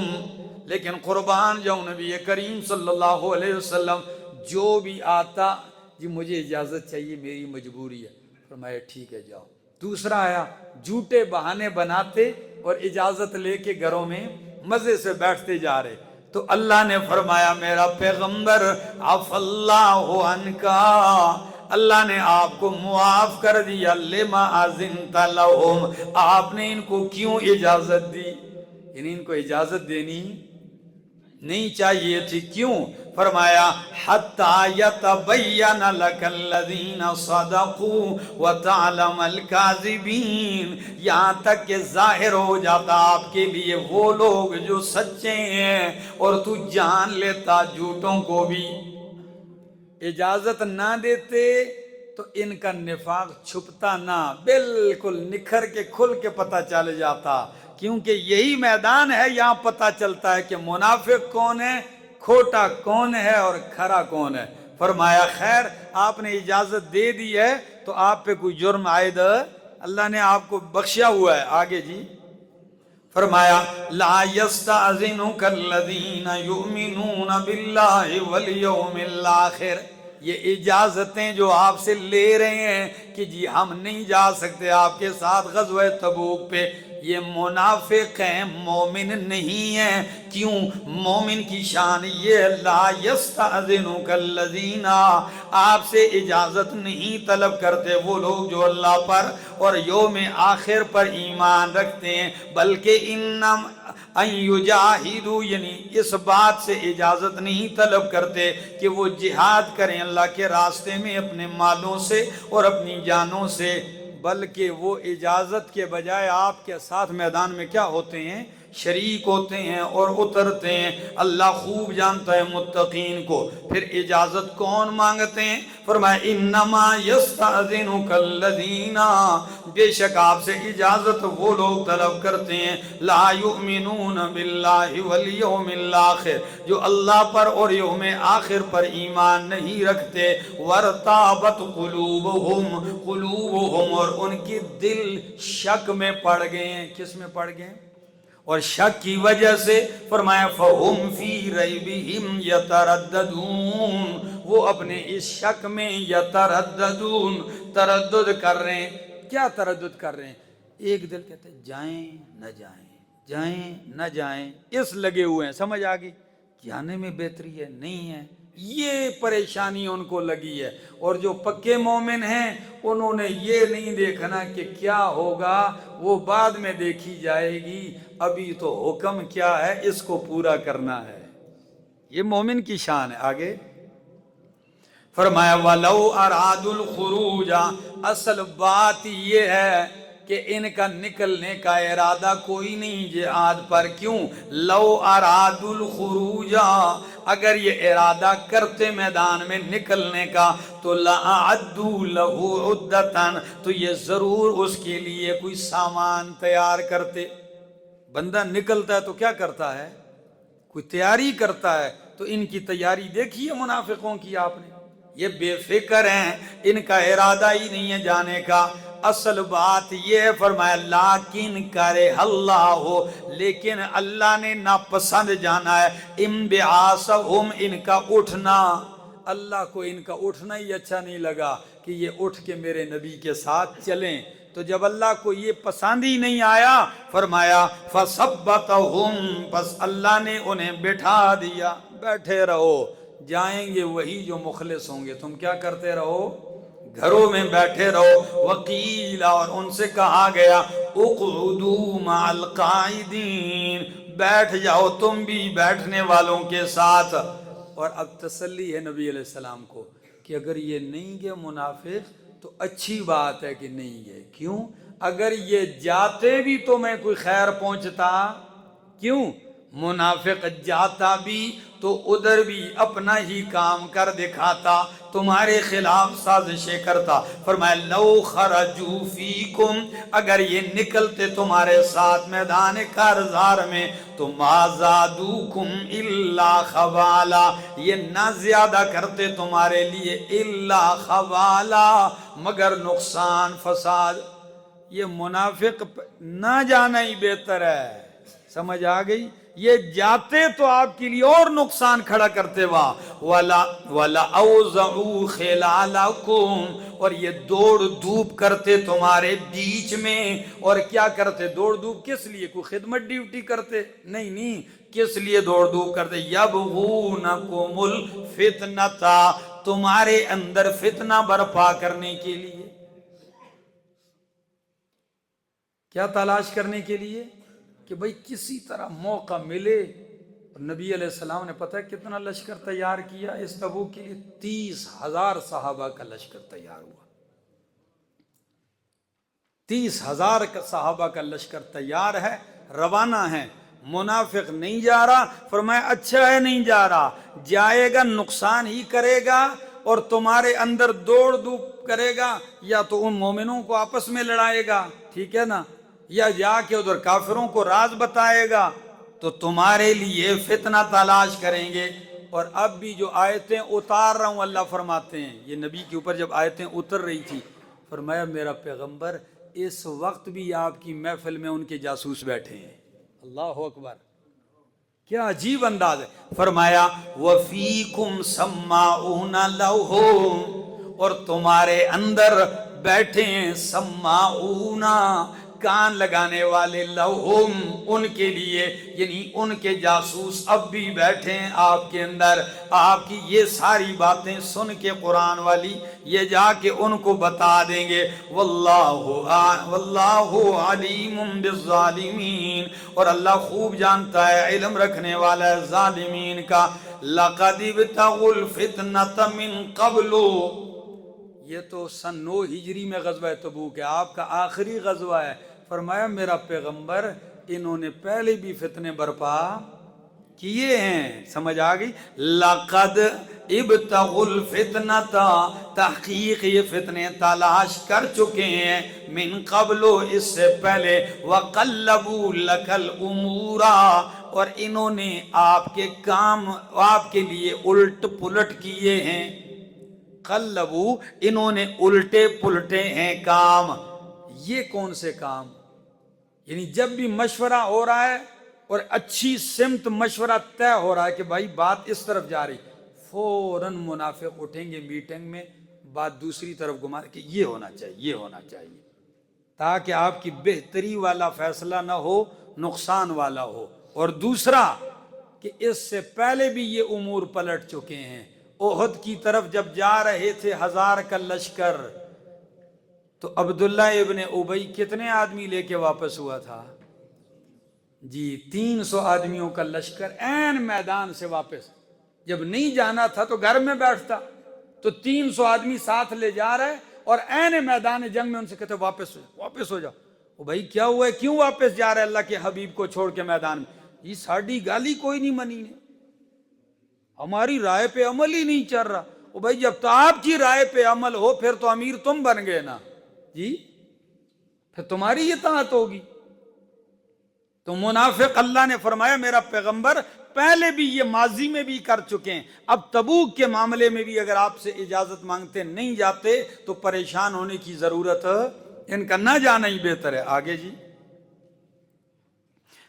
لیکن قربان جاؤں نبی کریم صلی اللہ علیہ وسلم جو بھی آتا، جی مجھے اجازت چاہیے میری مجبوری ہے، فرمایا ٹھیک ہے جاؤ۔ دوسرا آیا جھوٹے بہانے بناتے اور اجازت لے کے گھروں میں مزے سے بیٹھتے جا رہے، تو اللہ نے فرمایا میرا پیغمبر عفا اللہ عنکا، اللہ نے آپ کو معاف کر دیا، لما اذنت لہم، آپ نے ان کو کیوں اجازت دی، یعنی ان کو اجازت دینی نہیں چاہیے تھی، کیوں؟ فرمایا حتی یتبین لک الذین صدقوا وتعلم الکاذبین، یہاں تک کہ ظاہر ہو جاتا آپ کے لیے وہ لوگ جو سچے ہیں اور تو جان لیتا جھوٹوں کو بھی۔ اجازت نہ دیتے تو ان کا نفاق چھپتا نہ، بالکل نکھر کے کھل کے پتہ چل جاتا، کیونکہ یہی میدان ہے، یہاں پتہ چلتا ہے کہ منافق کون ہے، کھوٹا کون ہے اور کھرا کون ہے۔ فرمایا خیر آپ نے اجازت دے دی ہے تو آپ پہ کوئی جرم عائد اللہ نے آپ کو بخشا ہوا ہے، آگے جی فرمایا لا یستأذنک الذین یؤمنون باللہ والیوم الآخر، یہ اجازتیں جو آپ سے لے رہے ہیں کہ جی ہم نہیں جا سکتے آپ کے ساتھ غزوہ تبوک پہ، یہ منافق ہیں، مومن نہیں ہیں، کیوں؟ مومن کی شان یہ لا یستأذنک الذین، آپ سے اجازت نہیں طلب کرتے وہ لوگ جو اللہ پر اور یوم آخر پر ایمان رکھتے ہیں، بلکہ ان یجاہدوا، یعنی اس بات سے اجازت نہیں طلب کرتے کہ وہ جہاد کریں اللہ کے راستے میں اپنے مالوں سے اور اپنی جانوں سے، بلکہ وہ اجازت کے بجائے آپ کے ساتھ میدان میں کیا ہوتے ہیں، شریک ہوتے ہیں اور اترتے ہیں، اللہ خوب جانتا ہے متقین کو۔ پھر اجازت کون مانگتے ہیں؟ فرمایا انما یستأذنک الذین، بے شک آپ سے اجازت وہ لوگ طلب کرتے ہیں لا یؤمنون باللہ والیوم الآخر، جو اللہ پر اور یوم آخر پر ایمان نہیں رکھتے، وارتابت قلوبہم اور ان کی دل شک میں پڑ گئے ہیں۔ کس میں پڑ گئے ہیں؟ اور شک کی وجہ سے فرمایا فَهُمْ فِي رَيْبِهِمْ يَتَرَدَّدُونَ، وہ اپنے اس شک میں یترددون، تردد کر رہے ہیں۔ کیا تردد کر رہے ہیں؟ ایک دل کہتے ہیں جائیں نہ جائیں، جائیں نہ جائیں، اس لگے ہوئے ہیں۔ سمجھ آگئی؟ جانے میں بہتری ہے نہیں ہے، یہ پریشانی ان کو لگی ہے۔ اور جو پکے مومن ہیں انہوں نے یہ نہیں دیکھنا کہ کیا ہوگا، وہ بعد میں دیکھی جائے گی، ابھی تو حکم کیا ہے اس کو پورا کرنا ہے۔ یہ مومن کی شان ہے۔ آگے فرمایا وَلَوْ أَرَادُوا الْخُرُوجَ، اصل بات یہ ہے کہ ان کا نکلنے کا ارادہ کوئی نہیں جہاد پر۔ کیوں؟ لو ارادوا الخروج، اگر یہ ارادہ کرتے میدان میں نکلنے کا تو لَأَعَدُّوا لَهُ عُدَّةً، تو یہ ضرور اس کے لیے کوئی سامان تیار کرتے۔ بندہ نکلتا ہے تو کیا کرتا ہے؟ کوئی تیاری کرتا ہے۔ تو ان کی تیاری دیکھی ہے منافقوں کی آپ نے؟ یہ بے فکر ہیں، ان کا ارادہ ہی نہیں ہے جانے کا۔ اصل بات یہ ہے فرمایا لیکن کرے اللہ ہو، لیکن اللہ نے ناپسند جانا ہے انبعاثہم، ان کا اٹھنا۔ اللہ کو ان کا اٹھنا ہی اچھا نہیں لگا کہ یہ اٹھ کے میرے نبی کے ساتھ چلیں۔ تو جب اللہ کو یہ پسند ہی نہیں آیا فرمایا فَثَبَّتَهُمْ، پس اللہ نے انہیں بٹھا دیا۔ بیٹھے رہو، جائیں گے وہی جو مخلص ہوں گے، تم کیا کرتے رہو؟ گھروں میں بیٹھے رہو۔ وقیل، اور ان سے کہا گیا اقعدوا مع القاعدین، بیٹھ جاؤ تم بھی بیٹھنے والوں کے ساتھ۔ اور اب تسلی ہے نبی علیہ السلام کو کہ اگر یہ نہیں گئے منافق تو اچھی بات ہے کہ نہیں گئے۔ کیوں؟ اگر یہ جاتے بھی تو میں کوئی خیر پہنچتا۔ کیوں؟ منافق جاتا بھی تو ادھر بھی اپنا ہی کام کر دکھاتا، تمہارے خلاف سازشیں کرتا۔ فرمایا لو خرجوا فیکم، اگر یہ نکلتے تمہارے ساتھ میدان کارزار میں تو ما زادوکم الا خبالا، یہ نہ زیادہ کرتے تمہارے لیے الا خبالا، مگر نقصان فساد۔ یہ منافق نہ جانا ہی بہتر ہے۔ سمجھ آ گئی؟ یہ جاتے تو آپ کے لیے اور نقصان کھڑا کرتے وَلَا أَوْزَعُوا خِلَالَكُمْ، اور یہ دوڑ دھوپ کرتے تمہارے بیچ میں۔ اور کیا کرتے دوڑ دھوپ؟ کس لیے؟ کوئی خدمت ڈیوٹی کرتے؟ نہیں، کس لیے دوڑ دھوپ کرتے؟ يَبْغُونَكُمُ الْفِتْنَةَ، تمہارے اندر فتنہ برپا کرنے کے لیے۔ کیا تلاش کرنے کے لیے؟ کہ بھئی کسی طرح موقع ملے۔ اور نبی علیہ السلام نے پتہ ہے کتنا لشکر تیار کیا اس تبوک کے لیے؟ 30,000 صحابہ کا لشکر تیار ہوا۔ 30,000 صحابہ کا لشکر تیار ہے، روانہ ہے۔ منافق نہیں جا رہا، فرمایا اچھا ہے نہیں جا رہا، جائے گا نقصان ہی کرے گا اور تمہارے اندر دوڑ دھوپ کرے گا، یا تو ان مومنوں کو آپس میں لڑائے گا، ٹھیک ہے نا، یا جا کے ادھر کافروں کو راز بتائے گا، تو تمہارے لیے فتنہ تلاش کریں گے۔ اور اب بھی جو آیتیں اتار رہا ہوں اللہ فرماتے ہیں، یہ نبی کے اوپر جب آیتیں اتر رہی تھی فرمایا میرا پیغمبر اس وقت بھی آپ کی محفل میں ان کے جاسوس بیٹھے ہیں۔ اللہ اکبر، کیا عجیب انداز ہے۔ فرمایا وَفِيكُمْ سَمَّاعُونَ لَهُمْ، اور تمہارے اندر بیٹھے ہیں سماعون، کان لگانے والے، لہم ان کے لیے، یعنی ان کے جاسوس اب بھی بیٹھے ہیں آپ کے اندر۔ آپ کی یہ ساری باتیں سن کے قرآن والی یہ جا کے ان کو بتا دیں گے۔ واللہ علیم بالظالمین، اور اللہ خوب جانتا ہے، علم رکھنے والا ہے ظالمین کا۔ لقد ابتغوا الفتنة من قبل، یہ تو سن 9 ہجری میں غزوہ تبوک ہے، آپ کا آخری غزوہ ہے۔ فرمایا میرا پیغمبر انہوں نے پہلے بھی فتنے برپا کیے ہیں. سمجھ آ گئی؟ لقد ابتغوا الفتنۃ، تحقیق یہ فتنے تلاش کر چکے ہیں، من قبل، اس سے پہلے، وقلبوا لک الامور، اور انہوں نے آپ کے کام آپ کے لیے الٹ پلٹ کیے ہیں. قلبو، انہوں نے الٹے پلٹے ہیں کام. یہ کون سے کام؟ یعنی جب بھی مشورہ ہو رہا ہے اور اچھی سمت مشورہ طے ہو رہا ہے کہ بھائی بات اس طرف جا رہی، فوراً منافق اٹھیں گے میٹنگ میں، بات دوسری طرف گھما کہ یہ ہونا چاہیے، یہ ہونا چاہیے، تاکہ آپ کی بہتری والا فیصلہ نہ ہو، نقصان والا ہو. اور دوسرا کہ اس سے پہلے بھی یہ امور پلٹ چکے ہیں. احد کی طرف جب جا رہے تھے 1000 کا لشکر، تو عبداللہ ابن ابی کتنے آدمی لے کے واپس ہوا تھا؟ جی 300 آدمیوں کا لشکر عین میدان سے واپس. جب نہیں جانا تھا تو گھر میں بیٹھتا، تو 300 آدمی ساتھ لے جا رہے اور عین میدان جنگ میں ان سے کہتے واپس ہو جاؤ، واپس ہو جاؤ. وہ بھائی کیا ہوا ہے، کیوں واپس جا رہے اللہ کے حبیب کو چھوڑ کے میدان میں؟ یہ ساڑی گالی کوئی نہیں منی نے، ہماری رائے پہ عمل ہی نہیں چل رہا. وہ بھائی جب تو آپ کی رائے پہ عمل ہو پھر تو امیر تم بن گئے نا جی، پھر تمہاری اطاعت ہوگی. تو منافق اللہ نے فرمایا میرا پیغمبر پہلے بھی یہ ماضی میں بھی کر چکے ہیں، اب تبوک کے معاملے میں بھی اگر آپ سے اجازت مانگتے نہیں جاتے تو پریشان ہونے کی ضرورت، ان کا نہ جانا ہی بہتر ہے. آگے جی،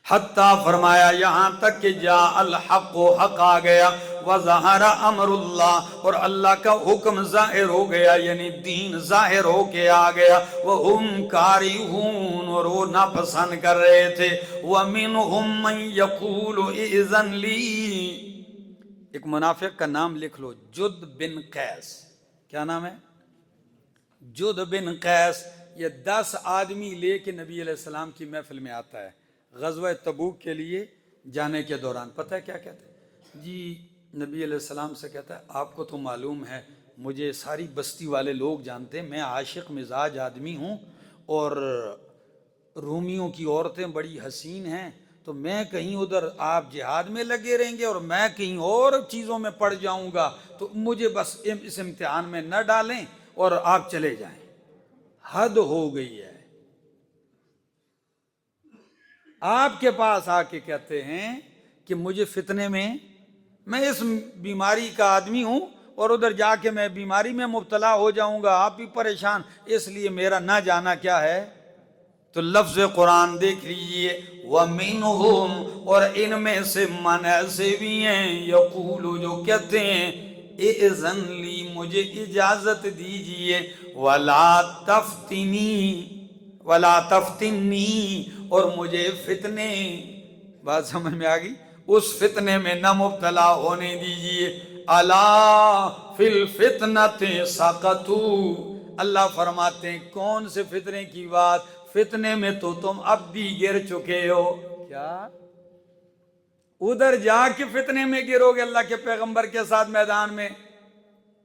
حتیٰ فرمایا یہاں تک کہ جا الحق، حق آ گیا، وظہر امر اللہ، اور اللہ کا حکم ظاہر ہو گیا، یعنی دین ظاہر ہو کے آ گیا. وہم کارہون، اور وہ ناپسند کر رہے تھے. ومنہم من یقول اذن لی، ایک منافق کا نام لکھ لو، جد بن قیس. کیا نام ہے؟ جد بن قیس. یہ 10 آدمی لے کے نبی علیہ السلام کی محفل میں آتا ہے غزوہ تبوک کے لیے جانے کے دوران. پتہ ہے کیا کہتے ہیں؟ جی نبی علیہ السلام سے کہتا ہے آپ کو تو معلوم ہے، مجھے ساری بستی والے لوگ جانتے ہیں، میں عاشق مزاج آدمی ہوں، اور رومیوں کی عورتیں بڑی حسین ہیں، تو میں کہیں ادھر آپ جہاد میں لگے رہیں گے اور میں کہیں اور چیزوں میں پڑ جاؤں گا، تو مجھے بس اس امتحان میں نہ ڈالیں اور آپ چلے جائیں. حد ہو گئی ہے. آپ کے پاس آ کے کہتے ہیں کہ مجھے فتنے میں اس بیماری کا آدمی ہوں اور ادھر جا کے میں بیماری میں مبتلا ہو جاؤں گا، آپ بھی پریشان، اس لیے میرا نہ جانا کیا ہے. تو لفظ قرآن دیکھ لیجئے، وَمِنْهُمْ، اور ان میں سے من ایسے بھی ہیں، یقول، جو کہتے ہیں، اِذَنْ لی، مجھے اجازت دیجئے، وَلَا تَفْتِنِّی، اور مجھے فتنے، بات سمجھ میں آگئی، اس فتنے میں نہ مبتلا ہونے دیجئے. الا فی الفتنۃ سقطوا، اللہ فرماتے ہیں کون سے فتنے کی بات، فتنے میں تو تم اب بھی گر چکے ہو. کیا ادھر جا کے فتنے میں گرو گے اللہ کے پیغمبر کے ساتھ میدان میں؟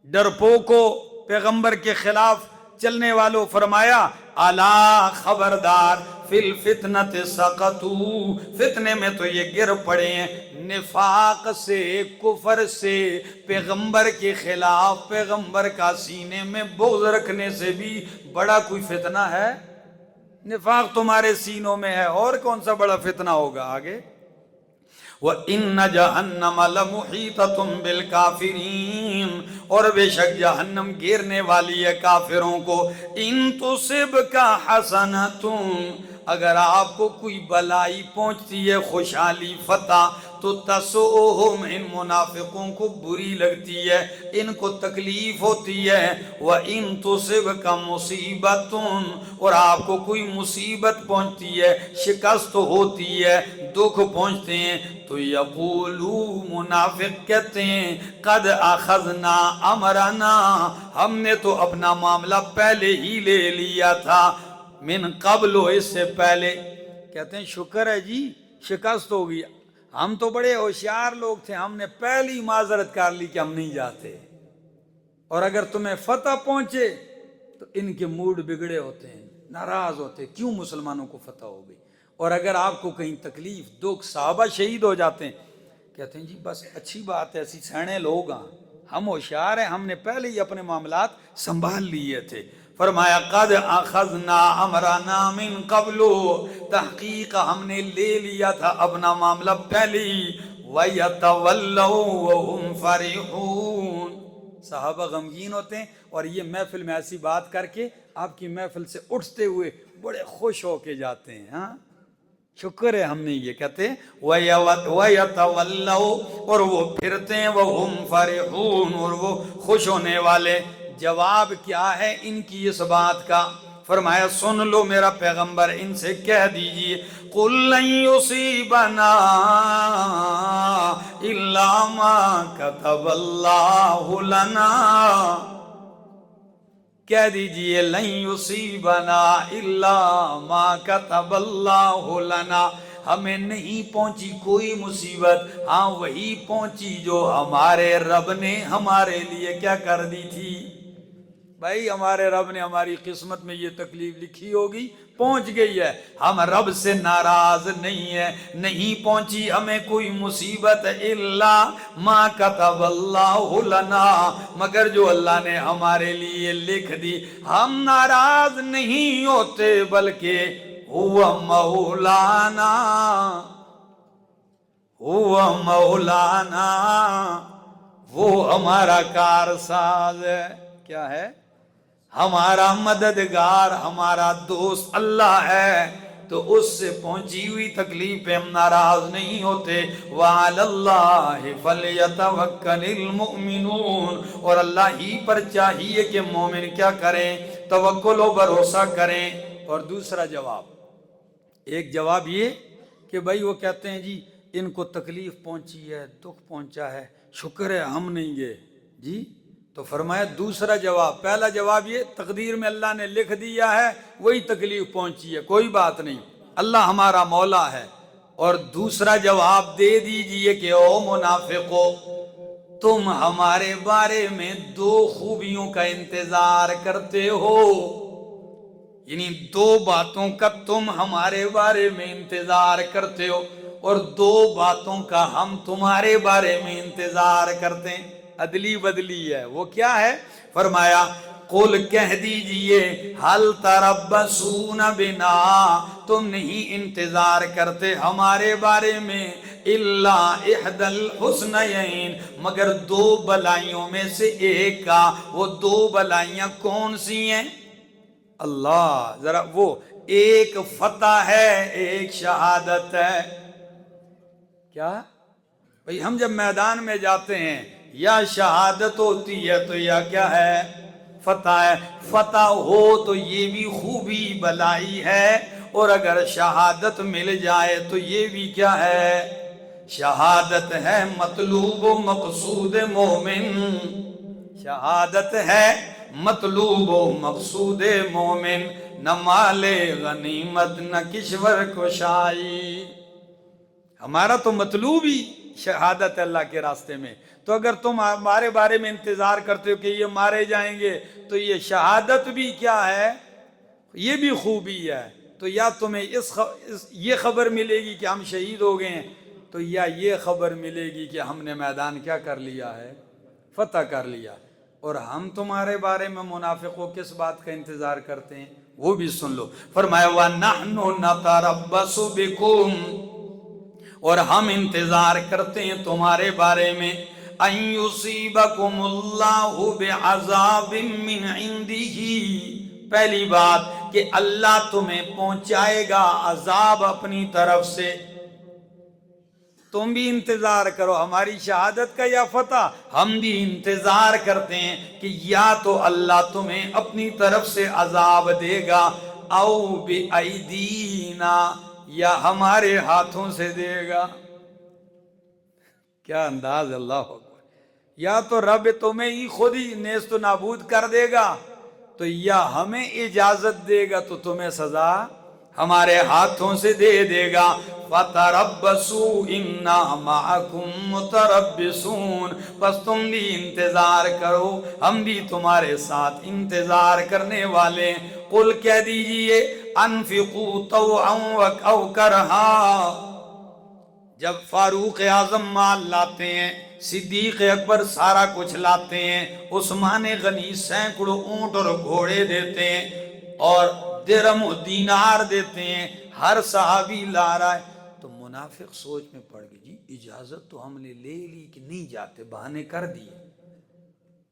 ڈرپوکو، پیغمبر کے خلاف چلنے والوں، فرمایا الا، خبردار، فی الفتنۃ سقطوا، فتنے میں تو یہ گر پڑے ہیں. نفاق سے، کفر سے، پیغمبر کے خلاف، پیغمبر کا سینے میں بغض رکھنے سے بھی بڑا کوئی فتنہ ہے؟ نفاق تمہارے سینوں میں ہے، اور کون سا بڑا فتنہ ہوگا؟ آگے، وَإِنَّ جَهَنَّمَ لَمُحِيطَةٌ بِالْكَافِرِينَ، اور بے شک جہنم گھیرنے والی ہے کافروں کو. إِن تُصِبْكَ حَسَنَةٌ، اگر آپ کو کوئی بلائی پہنچتی ہے، خوشحالی، فتح، تو تسؤہم، ان منافقوں کو بری لگتی ہے، ان کو تکلیف ہوتی ہے. وَإِن تُصِبْكَ مُصِيبَةٌ، اور آپ کو کوئی مصیبت پہنچتی ہے، شکست ہوتی ہے، دکھ پہنچتے ہیں، تو یقولو، منافق کہتے ہیں، قد اخذنا امرنا، ہم نے تو اپنا معاملہ پہلے ہی لے لیا تھا، من قبل، اس سے پہلے. کہتے ہیں شکر ہے جی شکست ہو گئی، ہم تو بڑے ہوشیار لوگ تھے، ہم نے پہلی معذرت کر لی کہ ہم نہیں جاتے. اور اگر تمہیں فتح پہنچے تو ان کے موڈ بگڑے ہوتے ہیں، ناراض ہوتے ہیں، کیوں مسلمانوں کو فتح ہو گئی. اور اگر آپ کو کہیں تکلیف دکھ، صحابہ شہید ہو جاتے ہیں، کہتے ہیں جی بس اچھی بات ہے، ایسی سینے لوگ ہیں، ہم ہوشیار ہیں، ہم نے پہلے ہی اپنے معاملات سنبھال لیے تھے۔ فرمایا قد اخذنا امرنا من قبل، تحقیق ہم نے لے لیا تھا اپنا معاملہ پہلے ہی، وَيَتَوَلَّوْا وَهُمْ فَرِحُونَ، صحابہ غمگین ہوتے ہیں اور یہ محفل میں ایسی بات کر کے آپ کی محفل سے اٹھتے ہوئے بڑے خوش ہو کے جاتے ہیں۔ ہاں شکر ہے ہم نے یہ کہتے ہیں وَيَتَوَلَّوْا، اور وہ پھرتے ہیں، وَهُمْ فَرِحُونَ، اور وہ خوش ہونے والے۔ جواب کیا ہے ان کی اس بات کا؟ فرمایا سن لو میرا پیغمبر، ان سے کہہ دیجئے قُلْ لَن يُصِيبَنَا إِلَّا مَا كَتَبَ اللَّهُ لَنَا، کہہ دیجئے لن یصیبنا الا ما کتب اللہ لنا، ہمیں نہیں پہنچی کوئی مصیبت، ہاں وہی پہنچی جو ہمارے رب نے ہمارے لیے کیا کر دی تھی۔ بھائی ہمارے رب نے ہماری قسمت میں یہ تکلیف لکھی ہوگی، پہنچ گئی ہے، ہم رب سے ناراض نہیں ہے، نہیں پہنچی ہمیں کوئی مصیبت الا ما کتب اللہ لنا، مگر جو اللہ نے ہمارے لیے لکھ دی، ہم ناراض نہیں ہوتے بلکہ ہوا مولانا، ہوا مولانا، وہ ہمارا کارساز ہے۔ کیا ہے؟ ہمارا مددگار، ہمارا دوست اللہ ہے، تو اس سے پہنچی ہوئی تکلیف پہ ہم ناراض نہیں ہوتے۔ وَعَلَى اللَّهِ فَلْيَتَوَكَّلِ الْمُؤْمِنُونَ، اور اللہ ہی پر چاہیے کہ مومن کیا کریں؟ توکل و بھروسہ کریں۔ اور دوسرا جواب، ایک جواب یہ کہ بھائی وہ کہتے ہیں جی ان کو تکلیف پہنچی ہے، دکھ پہنچا ہے، شکر ہے ہم نہیں گئے جی، تو فرمایا دوسرا جواب، پہلا جواب یہ تقدیر میں اللہ نے لکھ دیا ہے، وہی تکلیف پہنچی ہے، کوئی بات نہیں، اللہ ہمارا مولا ہے۔ اور دوسرا جواب دے دیجئے کہ او منافقو، تم ہمارے بارے میں دو خوبیوں کا انتظار کرتے ہو، یعنی دو باتوں کا تم ہمارے بارے میں انتظار کرتے ہو اور دو باتوں کا ہم تمہارے بارے میں انتظار کرتے ہیں، عدلی بدلی ہے۔ وہ کیا ہے؟ فرمایا قل کہہ دیجئے حل تربصون بنا، تم نہیں انتظار کرتے ہمارے بارے میں الا احد الحسنیین، مگر دو بلائیوں میں سے ایک کا۔ وہ دو بلائیاں کون سی ہیں؟ اللہ، ذرا وہ ایک فتح ہے، ایک شہادت ہے۔ کیا بھئی ہم جب میدان میں جاتے ہیں یا شہادت ہوتی ہے تو یا کیا ہے؟ فتح ہے۔ فتح ہو تو یہ بھی خوبی بلائی ہے، اور اگر شہادت مل جائے تو یہ بھی کیا ہے؟ شہادت ہے مطلوب و مقصود مومن، شہادت ہے مطلوب و مقصود مومن، نہ مال غنیمت نہ کشور کشائی، ہمارا تو مطلوب ہی شہادت ہے اللہ کے راستے میں۔ تو اگر تم ہمارے بارے میں انتظار کرتے ہو کہ یہ مارے جائیں گے تو یہ شہادت بھی کیا ہے؟ یہ بھی خوبی ہے۔ تو یا تمہیں یہ خبر ملے گی کہ ہم شہید ہو گئے ہیں، تو یا یہ خبر ملے گی کہ ہم نے میدان کیا کر لیا ہے؟ فتح کر لیا۔ اور ہم تمہارے بارے میں منافقوں کس بات کا انتظار کرتے ہیں وہ بھی سن لو۔ فرمایا وَنَحْنُ نَتَرَبَّصُ بِكُمْ، اور ہم انتظار کرتے ہیں تمہارے بارے میں أَن يُصِيبَكُمُ اللَّهُ بِعَذَابٍ مِّنْ عِنْدِهِ، پہلی بات کہ اللہ تمہیں پہنچائے گا عذاب اپنی طرف سے۔ تم بھی انتظار کرو ہماری شہادت کا یا فتح، ہم بھی انتظار کرتے ہیں کہ یا تو اللہ تمہیں اپنی طرف سے عذاب دے گا، او بِأَيْدِينَا، یا ہمارے ہاتھوں سے دے گا۔ کیا انداز اللہ اکبر! یا تو رب تمہیں ہی خود ہی نیست و نابود کر دے گا، تو یا ہمیں اجازت دے گا تو تمہیں سزا ہمارے ہاتھوں سے دے دے گا۔ فَتَرَبَّصُوا إِنَّا مَعَكُمْ مُتَرَبِّصُونَ، بس تم بھی انتظار کرو، ہم بھی تمہارے ساتھ انتظار کرنے والے ہیں۔ قل کہہ دیجئے انفقوا طوعا او کرہا، جب فاروق اعظم مال لاتے ہیں، صدیق اکبر سارا کچھ لاتے ہیں، عثمان غنی سینکڑوں اونٹ اور گھوڑے دیتے ہیں اور درہم و دینار دیتے ہیں، ہر صحابی لا رہا ہے، تو منافق سوچ میں پڑ گئی جی اجازت تو ہم نے لے لی کہ نہیں جاتے، بہانے کر دیے،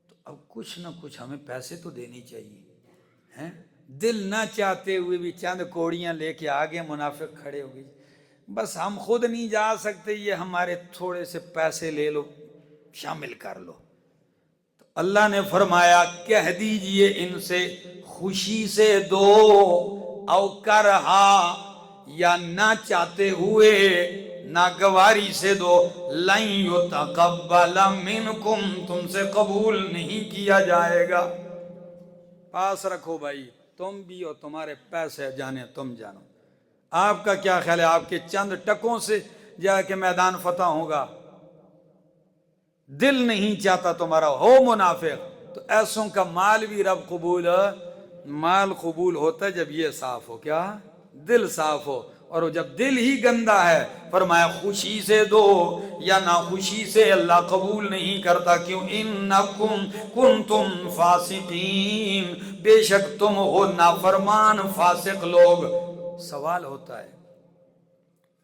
تو اب کچھ نہ کچھ ہمیں پیسے تو دینی چاہیے ہیں۔ دل نہ چاہتے ہوئے بھی چند کوڑیاں لے کے آگے منافق کھڑے ہو گئے، بس ہم خود نہیں جا سکتے، یہ ہمارے تھوڑے سے پیسے لے لو، شامل کر لو۔ تو اللہ نے فرمایا کہہ دیجئے ان سے خوشی سے دو، او کرہا، یا نہ چاہتے ہوئے، ناگواری سے دو، لن یتقبل منکم، تم سے قبول نہیں کیا جائے گا۔ پاس رکھو بھائی، تم بھی اور تمہارے پیسے جانے تم جانو، آپ کا کیا خیال ہے آپ کے چند ٹکوں سے جا کے میدان فتح ہوگا؟ دل نہیں چاہتا تمہارا، ہو منافق، تو ایسوں کا مال بھی رب قبول، مال قبول ہوتا ہے جب یہ صاف ہو، کیا دل صاف ہو، اور جب دل ہی گندا ہے فرمایا خوشی سے دو یا ناخوشی سے اللہ قبول نہیں کرتا، کیوں؟ انکم کنتم فاسقین، بے شک تم ہو نافرمان فاسق لوگ۔ سوال ہوتا ہے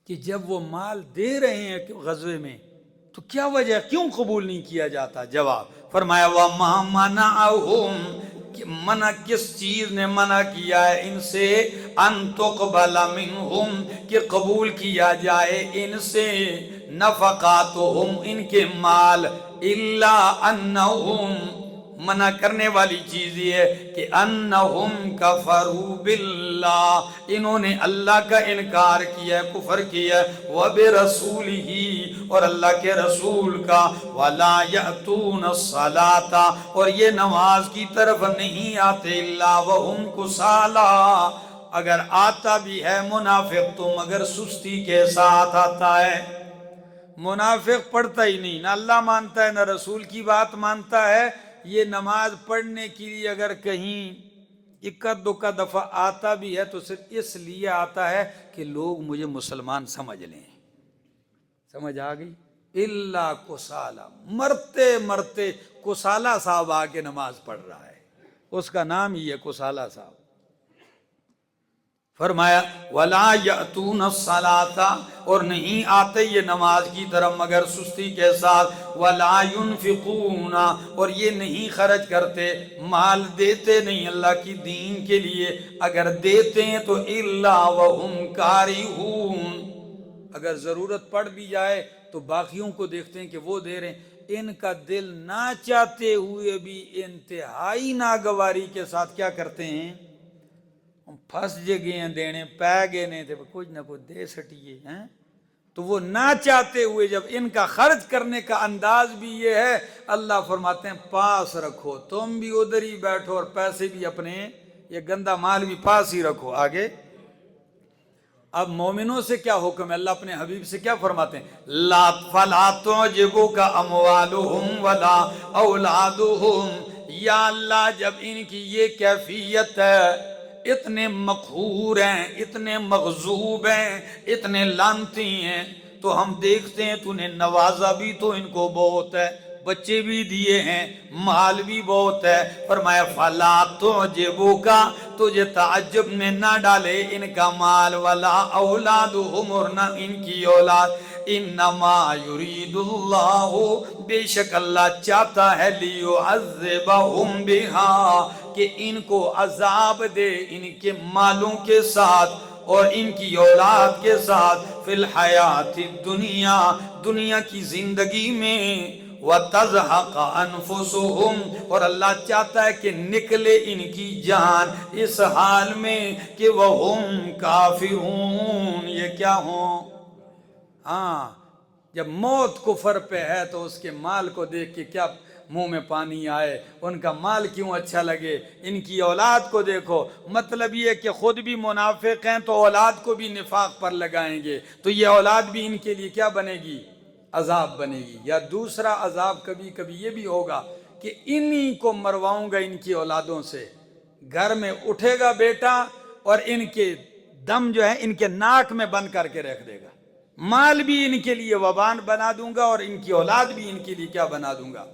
کہ جب وہ مال دے رہے ہیں غزوے میں تو کیا وجہ، کیوں قبول نہیں کیا جاتا؟ جواب فرمایا وَمَا مَنَعَهُمْ، منع کس چیز نے منع کیا ہے ان سے، ان تقبل منہم، کہ قبول کیا جائے ان سے، نفقاتہم، ان کے مال، الا انہم، منع کرنے والی چیز یہ ہے کہ انہم کفروا باللہ، انہوں نے اللہ کا انکار کیا ہے، کفر کیا ہے، وبرسولہ، اور اللہ کے رسول کا، ولا یأتون الصلاۃ، اور یہ نماز کی طرف نہیں آتے، الا وہم کسالى، اگر آتا بھی ہے منافق تو مگر سستی کے ساتھ آتا ہے۔ منافق پڑھتا ہی نہیں، نہ اللہ مانتا ہے نہ رسول کی بات مانتا ہے، یہ نماز پڑھنے کے لیے اگر کہیں اکا دکا دفعہ آتا بھی ہے تو صرف اس لیے آتا ہے کہ لوگ مجھے مسلمان سمجھ لیں، سمجھ آ گئی؟ اللہ کسالہ، مرتے مرتے کسالہ صاحب آ کے نماز پڑھ رہا ہے، اس کا نام ہی ہے کسالہ صاحب۔ فرمایا وَلَا يَأْتُونَ الصَّلَاةَ، اور نہیں آتے یہ نماز کی طرف مگر سستی کے ساتھ، وَلَا يُنْفِقُونَ، اور یہ نہیں خرچ کرتے، مال دیتے نہیں اللہ کی دین کے لیے، اگر دیتے ہیں تو إِلَّا وَهُمْ كَارِهُونَ، اگر ضرورت پڑ بھی جائے تو باقیوں کو دیکھتے ہیں کہ وہ دے رہے ہیں، ان کا دل نہ چاہتے ہوئے بھی انتہائی ناگواری کے ساتھ کیا کرتے ہیں، پھنس جے گئے ہیں دینے، پہ گئے نہیں تھے کچھ نہ کچھ دے سٹیے ہیں، تو وہ نہ چاہتے ہوئے جب ان کا خرچ کرنے کا انداز بھی یہ ہے، اللہ فرماتے ہیں پاس رکھو، تم بھی ادھر ہی بیٹھو اور پیسے بھی اپنے، یہ گندا مال بھی پاس ہی رکھو۔ آگے اب مومنوں سے کیا حکم ہے، اللہ اپنے حبیب سے کیا فرماتے ہیں، لا فلا تعجبک اموالہم ولا اولادہم، یا اللہ جب ان کی یہ کیفیت ہے، اتنے مقہور ہیں، اتنے مغضوب ہیں، اتنے لعنتی ہیں، تو ہم دیکھتے ہیں تو نے نوازا بھی تو ان کو بہت ہے، بچے بھی دیے ہیں، مال بھی بہت ہے، فرمایا فلا تعجبک، تجھے تعجب میں نہ ڈالے ان کا مال، ولا اولادہم، اور نہ ان کی اولاد، انما یرید اللہ، بے شک اللہ چاہتا ہے، لیعذبہم بہا، کہ ان کو عذاب دے ان کے مالوں کے ساتھ اور ان کی اولاد کے ساتھ، فی الحیات الدنیا، دنیا کی زندگی میں، وَتَزْحَقَ أَنفُسُهُمْ، اور اللہ چاہتا ہے کہ نکلے ان کی جان اس حال میں کہ وَهُمْ کافرون، یہ کیا ہوں، ہاں جب موت کفر پہ ہے تو اس کے مال کو دیکھ کے کیا منہ میں پانی آئے، ان کا مال کیوں اچھا لگے، ان کی اولاد کو دیکھو، مطلب یہ کہ خود بھی منافق ہیں تو اولاد کو بھی نفاق پر لگائیں گے، تو یہ اولاد بھی ان کے لیے کیا بنے گی، عذاب بنے گی۔ یا دوسرا عذاب کبھی کبھی یہ بھی ہوگا کہ انہی کو مرواؤں گا ان کی اولادوں سے، گھر میں اٹھے گا بیٹا اور ان کے دم جو ہے ان کے ناک میں بند کر کے رکھ دے گا، مال بھی ان کے لیے وبال بنا دوں گا، اور ان کی اولاد بھی ان کے لیے کیا بنا دوں گا؟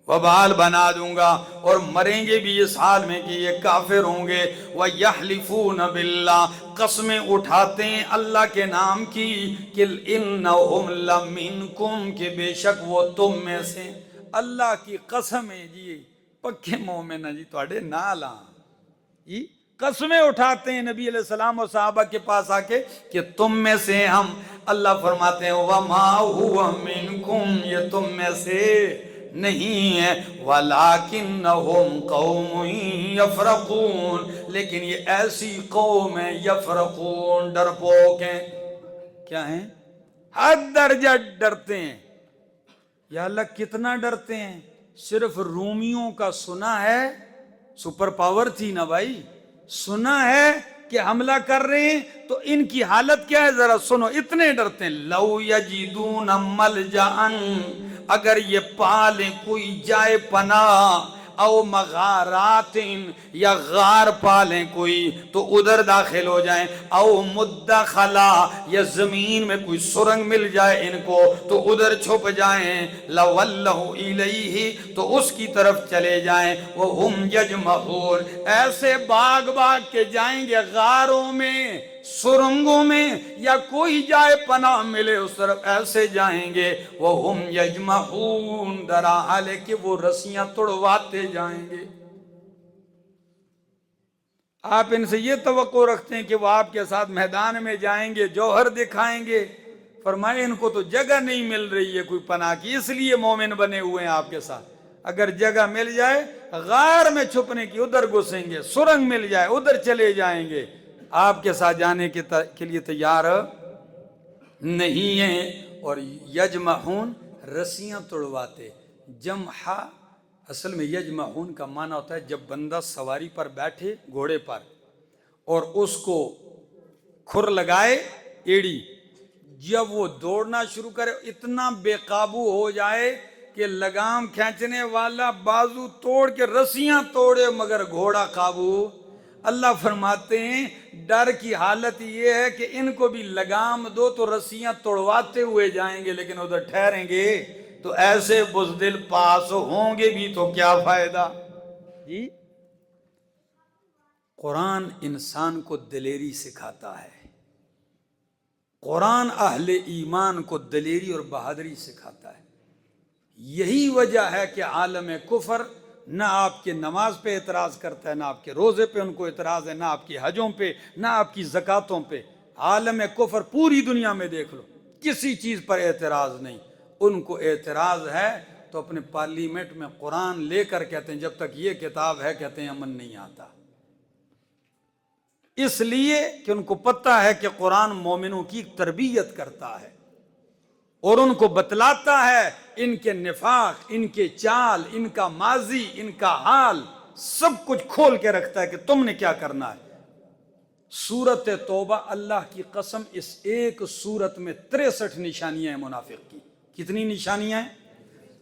وبال بنا دوں گا، اور مریں گے بھی اس حال میں کہ یہ کافر ہوں گے۔ وَيَحْلِفُونَ بِاللَّهِ، قسمیں اٹھاتے ہیں اللہ کے نام کی کہ إِنَّهُمْ لَمِنْكُمْ، کہ بے شک وہ تم میں سے۔ اللہ کی قسم ہے جی، پکے مومن ہیں جی تواڈے نال ہاں جی، قسمیں اٹھاتے ہیں نبی علیہ السلام اور صحابہ کے پاس آ کے کہ تم میں سے ہم۔ اللہ فرماتے ہیں وَمَا هُوَ مِنْكُمْ، یہ تم میں سے نہیں ہے، وَلَٰكِنَّهُمْ قَوْمٌ يَفْرَقُونَ، لیکن یہ ایسی قوم ہے یفرقون، ڈرپوک ہیں۔ کیا ہیں؟ حد درجہ ڈرتے ہیں۔ یا اللہ کتنا ڈرتے ہیں؟ صرف رومیوں کا سنا ہے، سپر پاور تھی نا بھائی، سنا ہے کہ حملہ کر رہے ہیں، تو ان کی حالت کیا ہے ذرا سنو، اتنے ڈرتے ہیں۔ لَوْ يَجِدُونَ مَلْجَأً، اگر یہ پالیں کوئی جائے پناہ، او مغارات، یا غار پالیں کوئی تو ادھر داخل ہو جائیں، او مدخلا، یا زمین میں کوئی سرنگ مل جائے ان کو تو ادھر چھپ جائیں، لَوَلَّهُ إِلَيْهِ، تو اس کی طرف چلے جائیں، وَهُمْ يَجْمَعُونَ، ایسے بھاگ بھاگ کے جائیں گے غاروں میں، سرنگوں میں، یا کوئی جائے پناہ ملے اس طرف ایسے جائیں گے، وَهُمْ يَجْمَعُونَ، درا حال ہے کہ وہ رسیاں توڑواتے جائیں گے۔ آپ ان سے یہ توقع رکھتے ہیں کہ وہ آپ کے ساتھ میدان میں جائیں گے، جوہر دکھائیں گے، فرمائے ان کو تو جگہ نہیں مل رہی ہے کوئی پناہ کی، اس لیے مومن بنے ہوئے ہیں آپ کے ساتھ۔ اگر جگہ مل جائے غار میں چھپنے کی ادھر گھسیں گے، سرنگ مل جائے ادھر چلے جائیں گے، آپ کے ساتھ جانے کے لیے تیار نہیں ہیں۔ اور یجمعون، رسیاں توڑواتے، جمحہ اصل میں یجمعون کا معنی ہوتا ہے جب بندہ سواری پر بیٹھے گھوڑے پر اور اس کو کھر لگائے ایڑی، جب وہ دوڑنا شروع کرے اتنا بے قابو ہو جائے کہ لگام کھینچنے والا بازو توڑ کے رسیاں توڑے مگر گھوڑا قابو۔ اللہ فرماتے ہیں ڈر کی حالت یہ ہے کہ ان کو بھی لگام دو تو رسیاں توڑواتے ہوئے جائیں گے، لیکن ادھر ٹھہریں گے تو ایسے بزدل پاس ہوں گے بھی تو کیا فائدہ جی۔ قرآن انسان کو دلیری سکھاتا ہے، قرآن اہل ایمان کو دلیری اور بہادری سکھاتا ہے۔ یہی وجہ ہے کہ عالم کفر نہ آپ کے نماز پہ اعتراض کرتا ہے، نہ آپ کے روزے پہ ان کو اعتراض ہے، نہ آپ کی حجوں پہ، نہ آپ کی زکاتوں پہ۔ عالم کفر پوری دنیا میں دیکھ لو، کسی چیز پر اعتراض نہیں۔ ان کو اعتراض ہے تو اپنے پارلیمنٹ میں قرآن لے کر کہتے ہیں جب تک یہ کتاب ہے کہتے ہیں امن نہیں آتا، اس لیے کہ ان کو پتہ ہے کہ قرآن مومنوں کی تربیت کرتا ہے اور ان کو بتلاتا ہے ان کے نفاق، ان کے چال، ان کا ماضی، ان کا حال سب کچھ کھول کے رکھتا ہے کہ تم نے کیا کرنا ہے۔ سورت توبہ، اللہ کی قسم اس ایک سورت میں 63 نشانیاں ہیں منافق کی۔ کتنی نشانیاں ہیں؟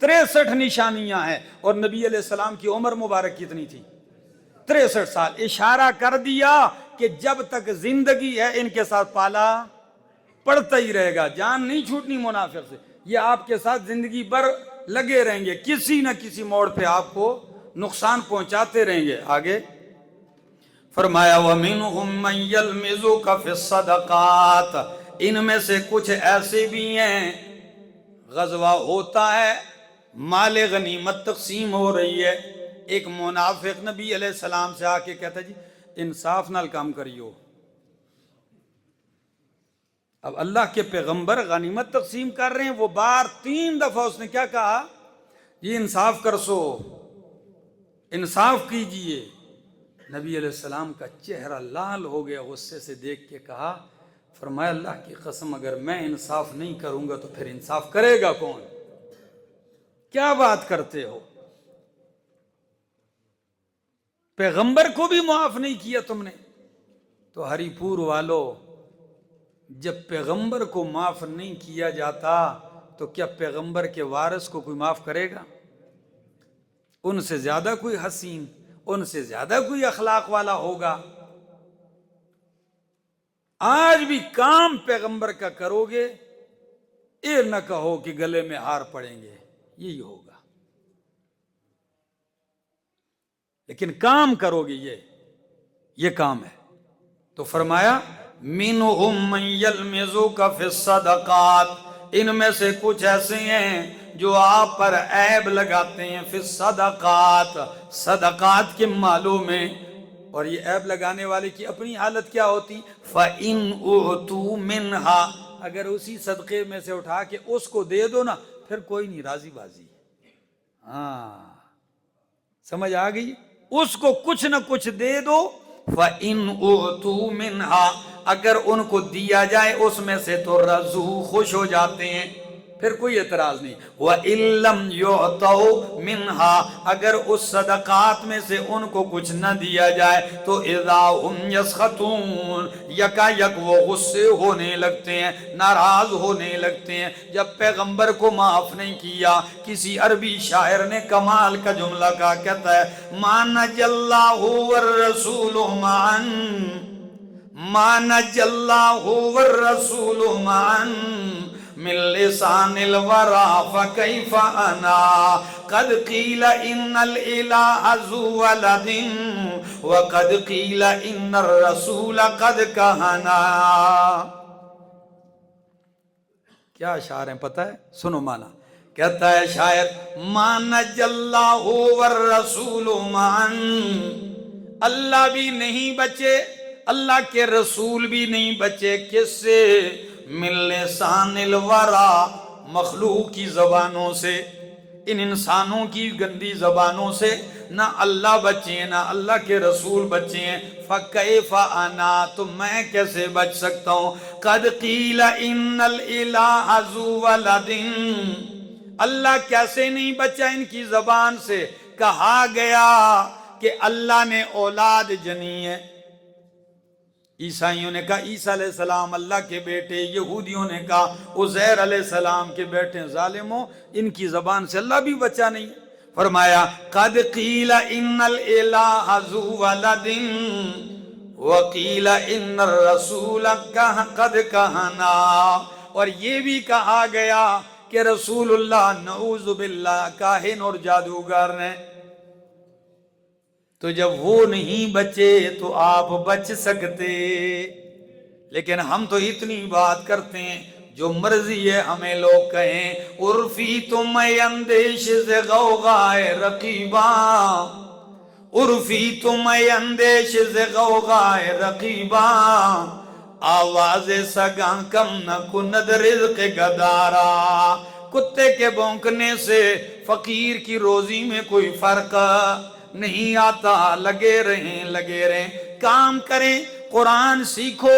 63 نشانیاں ہیں۔ اور نبی علیہ السلام کی عمر مبارک کتنی تھی؟ 63 سال۔ اشارہ کر دیا کہ جب تک زندگی ہے ان کے ساتھ پالا پڑتا ہی رہے گا، جان نہیں چھوٹنی منافق سے، یہ آپ کے ساتھ زندگی بھر لگے رہیں گے، کسی نہ کسی موڑ پہ آپ کو نقصان پہنچاتے رہیں گے۔ آگے فرمایا وَمِنْهُمْ مَنْ يَلْمِزُكَ فِي الصَّدَقَاتِ، ان میں سے کچھ ایسے بھی ہیں، غزوہ ہوتا ہے، مال غنیمت تقسیم ہو رہی ہے، ایک منافق نبی علیہ السلام سے آ کے کہتا جی انصاف نال کام کریو۔ اب اللہ کے پیغمبر غنیمت تقسیم کر رہے ہیں، وہ بار 3 دفعہ اس نے کیا کہا؟ یہ انصاف کر سو، انصاف کیجئے۔ نبی علیہ السلام کا چہرہ لال ہو گیا غصے سے دیکھ کے، کہا فرمایا اللہ کی قسم اگر میں انصاف نہیں کروں گا تو پھر انصاف کرے گا کون؟ کیا بات کرتے ہو؟ پیغمبر کو بھی معاف نہیں کیا تم نے، تو ہری پور والو جب پیغمبر کو معاف نہیں کیا جاتا تو کیا پیغمبر کے وارث کو کوئی معاف کرے گا؟ ان سے زیادہ کوئی حسین، ان سے زیادہ کوئی اخلاق والا ہوگا؟ آج بھی کام پیغمبر کا کرو گے، یہ نہ کہو کہ گلے میں ہار پڑیں گے، یہی ہوگا، لیکن کام کرو گے، یہ کام ہے۔ تو فرمایا مِنْهُمْ مَنْ يَلْمِزُكَ فِي الصَّدَقَاتِ، ان میں سے کچھ ایسے ہیں جو آپ پر عیب لگاتے ہیں، فی الصدقات، صدقات کے مالوں میں۔ اور یہ عیب لگانے والے کی اپنی حالت کیا ہوتی؟ فَإِنْ أُعْتُوا مِنْهَا، اگر اسی صدقے میں سے اٹھا کے اس کو دے دو نا، پھر کوئی نہیں، راضی بازی۔ ہاں سمجھ آ گئی؟ اس کو کچھ نہ کچھ دے دو، فَإِنْ أُعْتُوا مِنْهَا، اگر ان کو دیا جائے اس میں سے تو رضوا، خوش ہو جاتے ہیں، پھر کوئی اعتراض نہیں۔ وَإِن لَّمْ يُعْطَوْا مِنْهَا، اگر اس صدقات میں سے ان کو کچھ نہ دیا جائے تو اِذَا هُمْ يَسْخَطُونَ، یکا یک وہ غصے ہونے لگتے ہیں، ناراض ہونے لگتے ہیں۔ جب پیغمبر کو معاف نہیں کیا، کسی عربی شاعر نے کمال کا جملہ کہا، کہتا ہے مَا نَجَّى اللَّهُ وَالرَّسُولُ مَعًا، مَا نَجَّى اللَّهُ وَالرَّسُولُ مَعًا من لسان الورى فكيف أنا، قد قيل إن الإله ذو ولد وقد قيل إن الرسول قد كهنا۔ کیا اشعار ہیں پتہ ہے؟ سنو مانا، کہتا ہے شاعر ما نجى الله والرسول معا، اللہ بھی نہیں بچے، اللہ کے رسول بھی نہیں بچے، کس سے؟ من لسان الورا، مخلوق کی زبانوں سے، ان انسانوں کی گندی زبانوں سے نہ اللہ بچے نہ اللہ کے رسول بچے ہیں۔ فَكَيْفَ أَنَا، تو میں کیسے بچ سکتا ہوں؟ قَدْ قِيلَ إِنَّ الْإِلَهَ ذُو وَلَدٍ، اللہ کیسے نہیں بچا ان کی زبان سے؟ کہا گیا کہ اللہ نے اولاد جنی ہے۔ عیسائیوں نے کہا عیسیٰ علیہ السلام اللہ کے بیٹے، یہودیوں نے کہا عزیر علیہ السلام کے بیٹے۔ ظالموں، ان کی زبان سے اللہ بھی بچا نہیں۔ فرمایا قد قیل ان الالہ ذو ولد وقیل ان الرسول قد کہنا، اور یہ بھی کہا گیا کہ رسول اللہ نعوذ باللہ کاہن اور جادوگر نے۔ تو جب وہ نہیں بچے تو آپ بچ سکتے، لیکن ہم تو اتنی بات کرتے ہیں جو مرضی ہے ہمیں لوگ کہیں۔ عرفی تو میں اندیش سے غوغائے رقیباں، عرفی تو میں اندیش سے غوغائے رقیباں، آواز سگاں کم نہ کند رزق گدارا، کتے کے بھونکنے سے فقیر کی روزی میں کوئی فرق نہیں آتا۔ لگے رہیں کام کریں، قرآن سیکھو،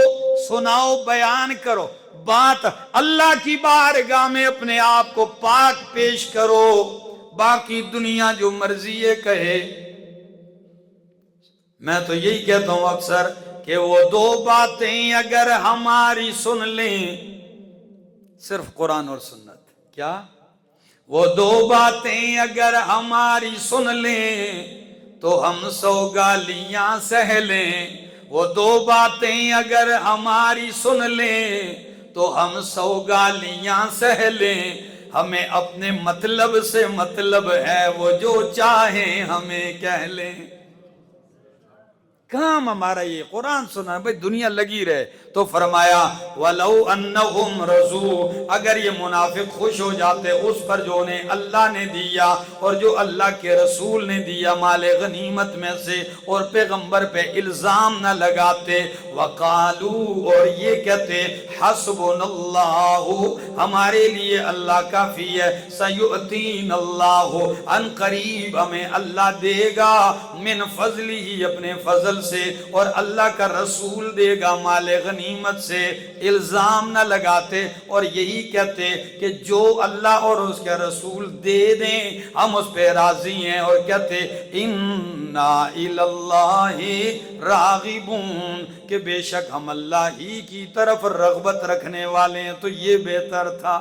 سناؤ، بیان کرو، بات اللہ کی بارگاہ میں اپنے آپ کو پاک پیش کرو، باقی دنیا جو مرضی ہے کہے۔ میں تو یہی کہتا ہوں اکثر کہ وہ دو باتیں اگر ہماری سن لیں، صرف قرآن اور سنت، کیا؟ وہ دو باتیں اگر ہماری سن لیں تو ہم 100 گالیاں سہ لیں، وہ دو باتیں اگر ہماری سن لیں تو ہم 100 گالیاں سہ لیں، ہمیں اپنے مطلب سے مطلب ہے، وہ جو چاہیں ہمیں کہہ لیں۔ کام ہمارا یہ قرآن سنا، بھئی دنیا لگی رہے۔ تو فرمایا وَلَوْ أَنَّهُمْ رَضُوا، اگر یہ منافق خوش ہو جاتے اس پر جو انہیں اللہ نے دیا اور جو اللہ کے رسول نے دیا مال غنیمت میں سے، اور پیغمبر پہ الزام نہ لگاتے، وَقَالُوا، اور یہ کہتے حَسْبُنَ اللَّهُ، ہمارے لیے اللہ کافی ہے، سَيُؤْتِينَ اللَّهُ، ان قریب ہمیں اللہ دے گا، من فضلہ، اپنے فضل سے، اور اللہ کا رسول دے گا مال غنیمت سے، الزام نہ لگاتے اور یہی کہتے کہ جو اللہ اور اس کے رسول دے دیں ہم اس پہ راضی ہیں، اور کہتے اِنَّا إِلَى اللَّهِ راغبون، کہ بے شک ہم اللہ ہی کی طرف رغبت رکھنے والے ہیں۔ تو یہ بہتر تھا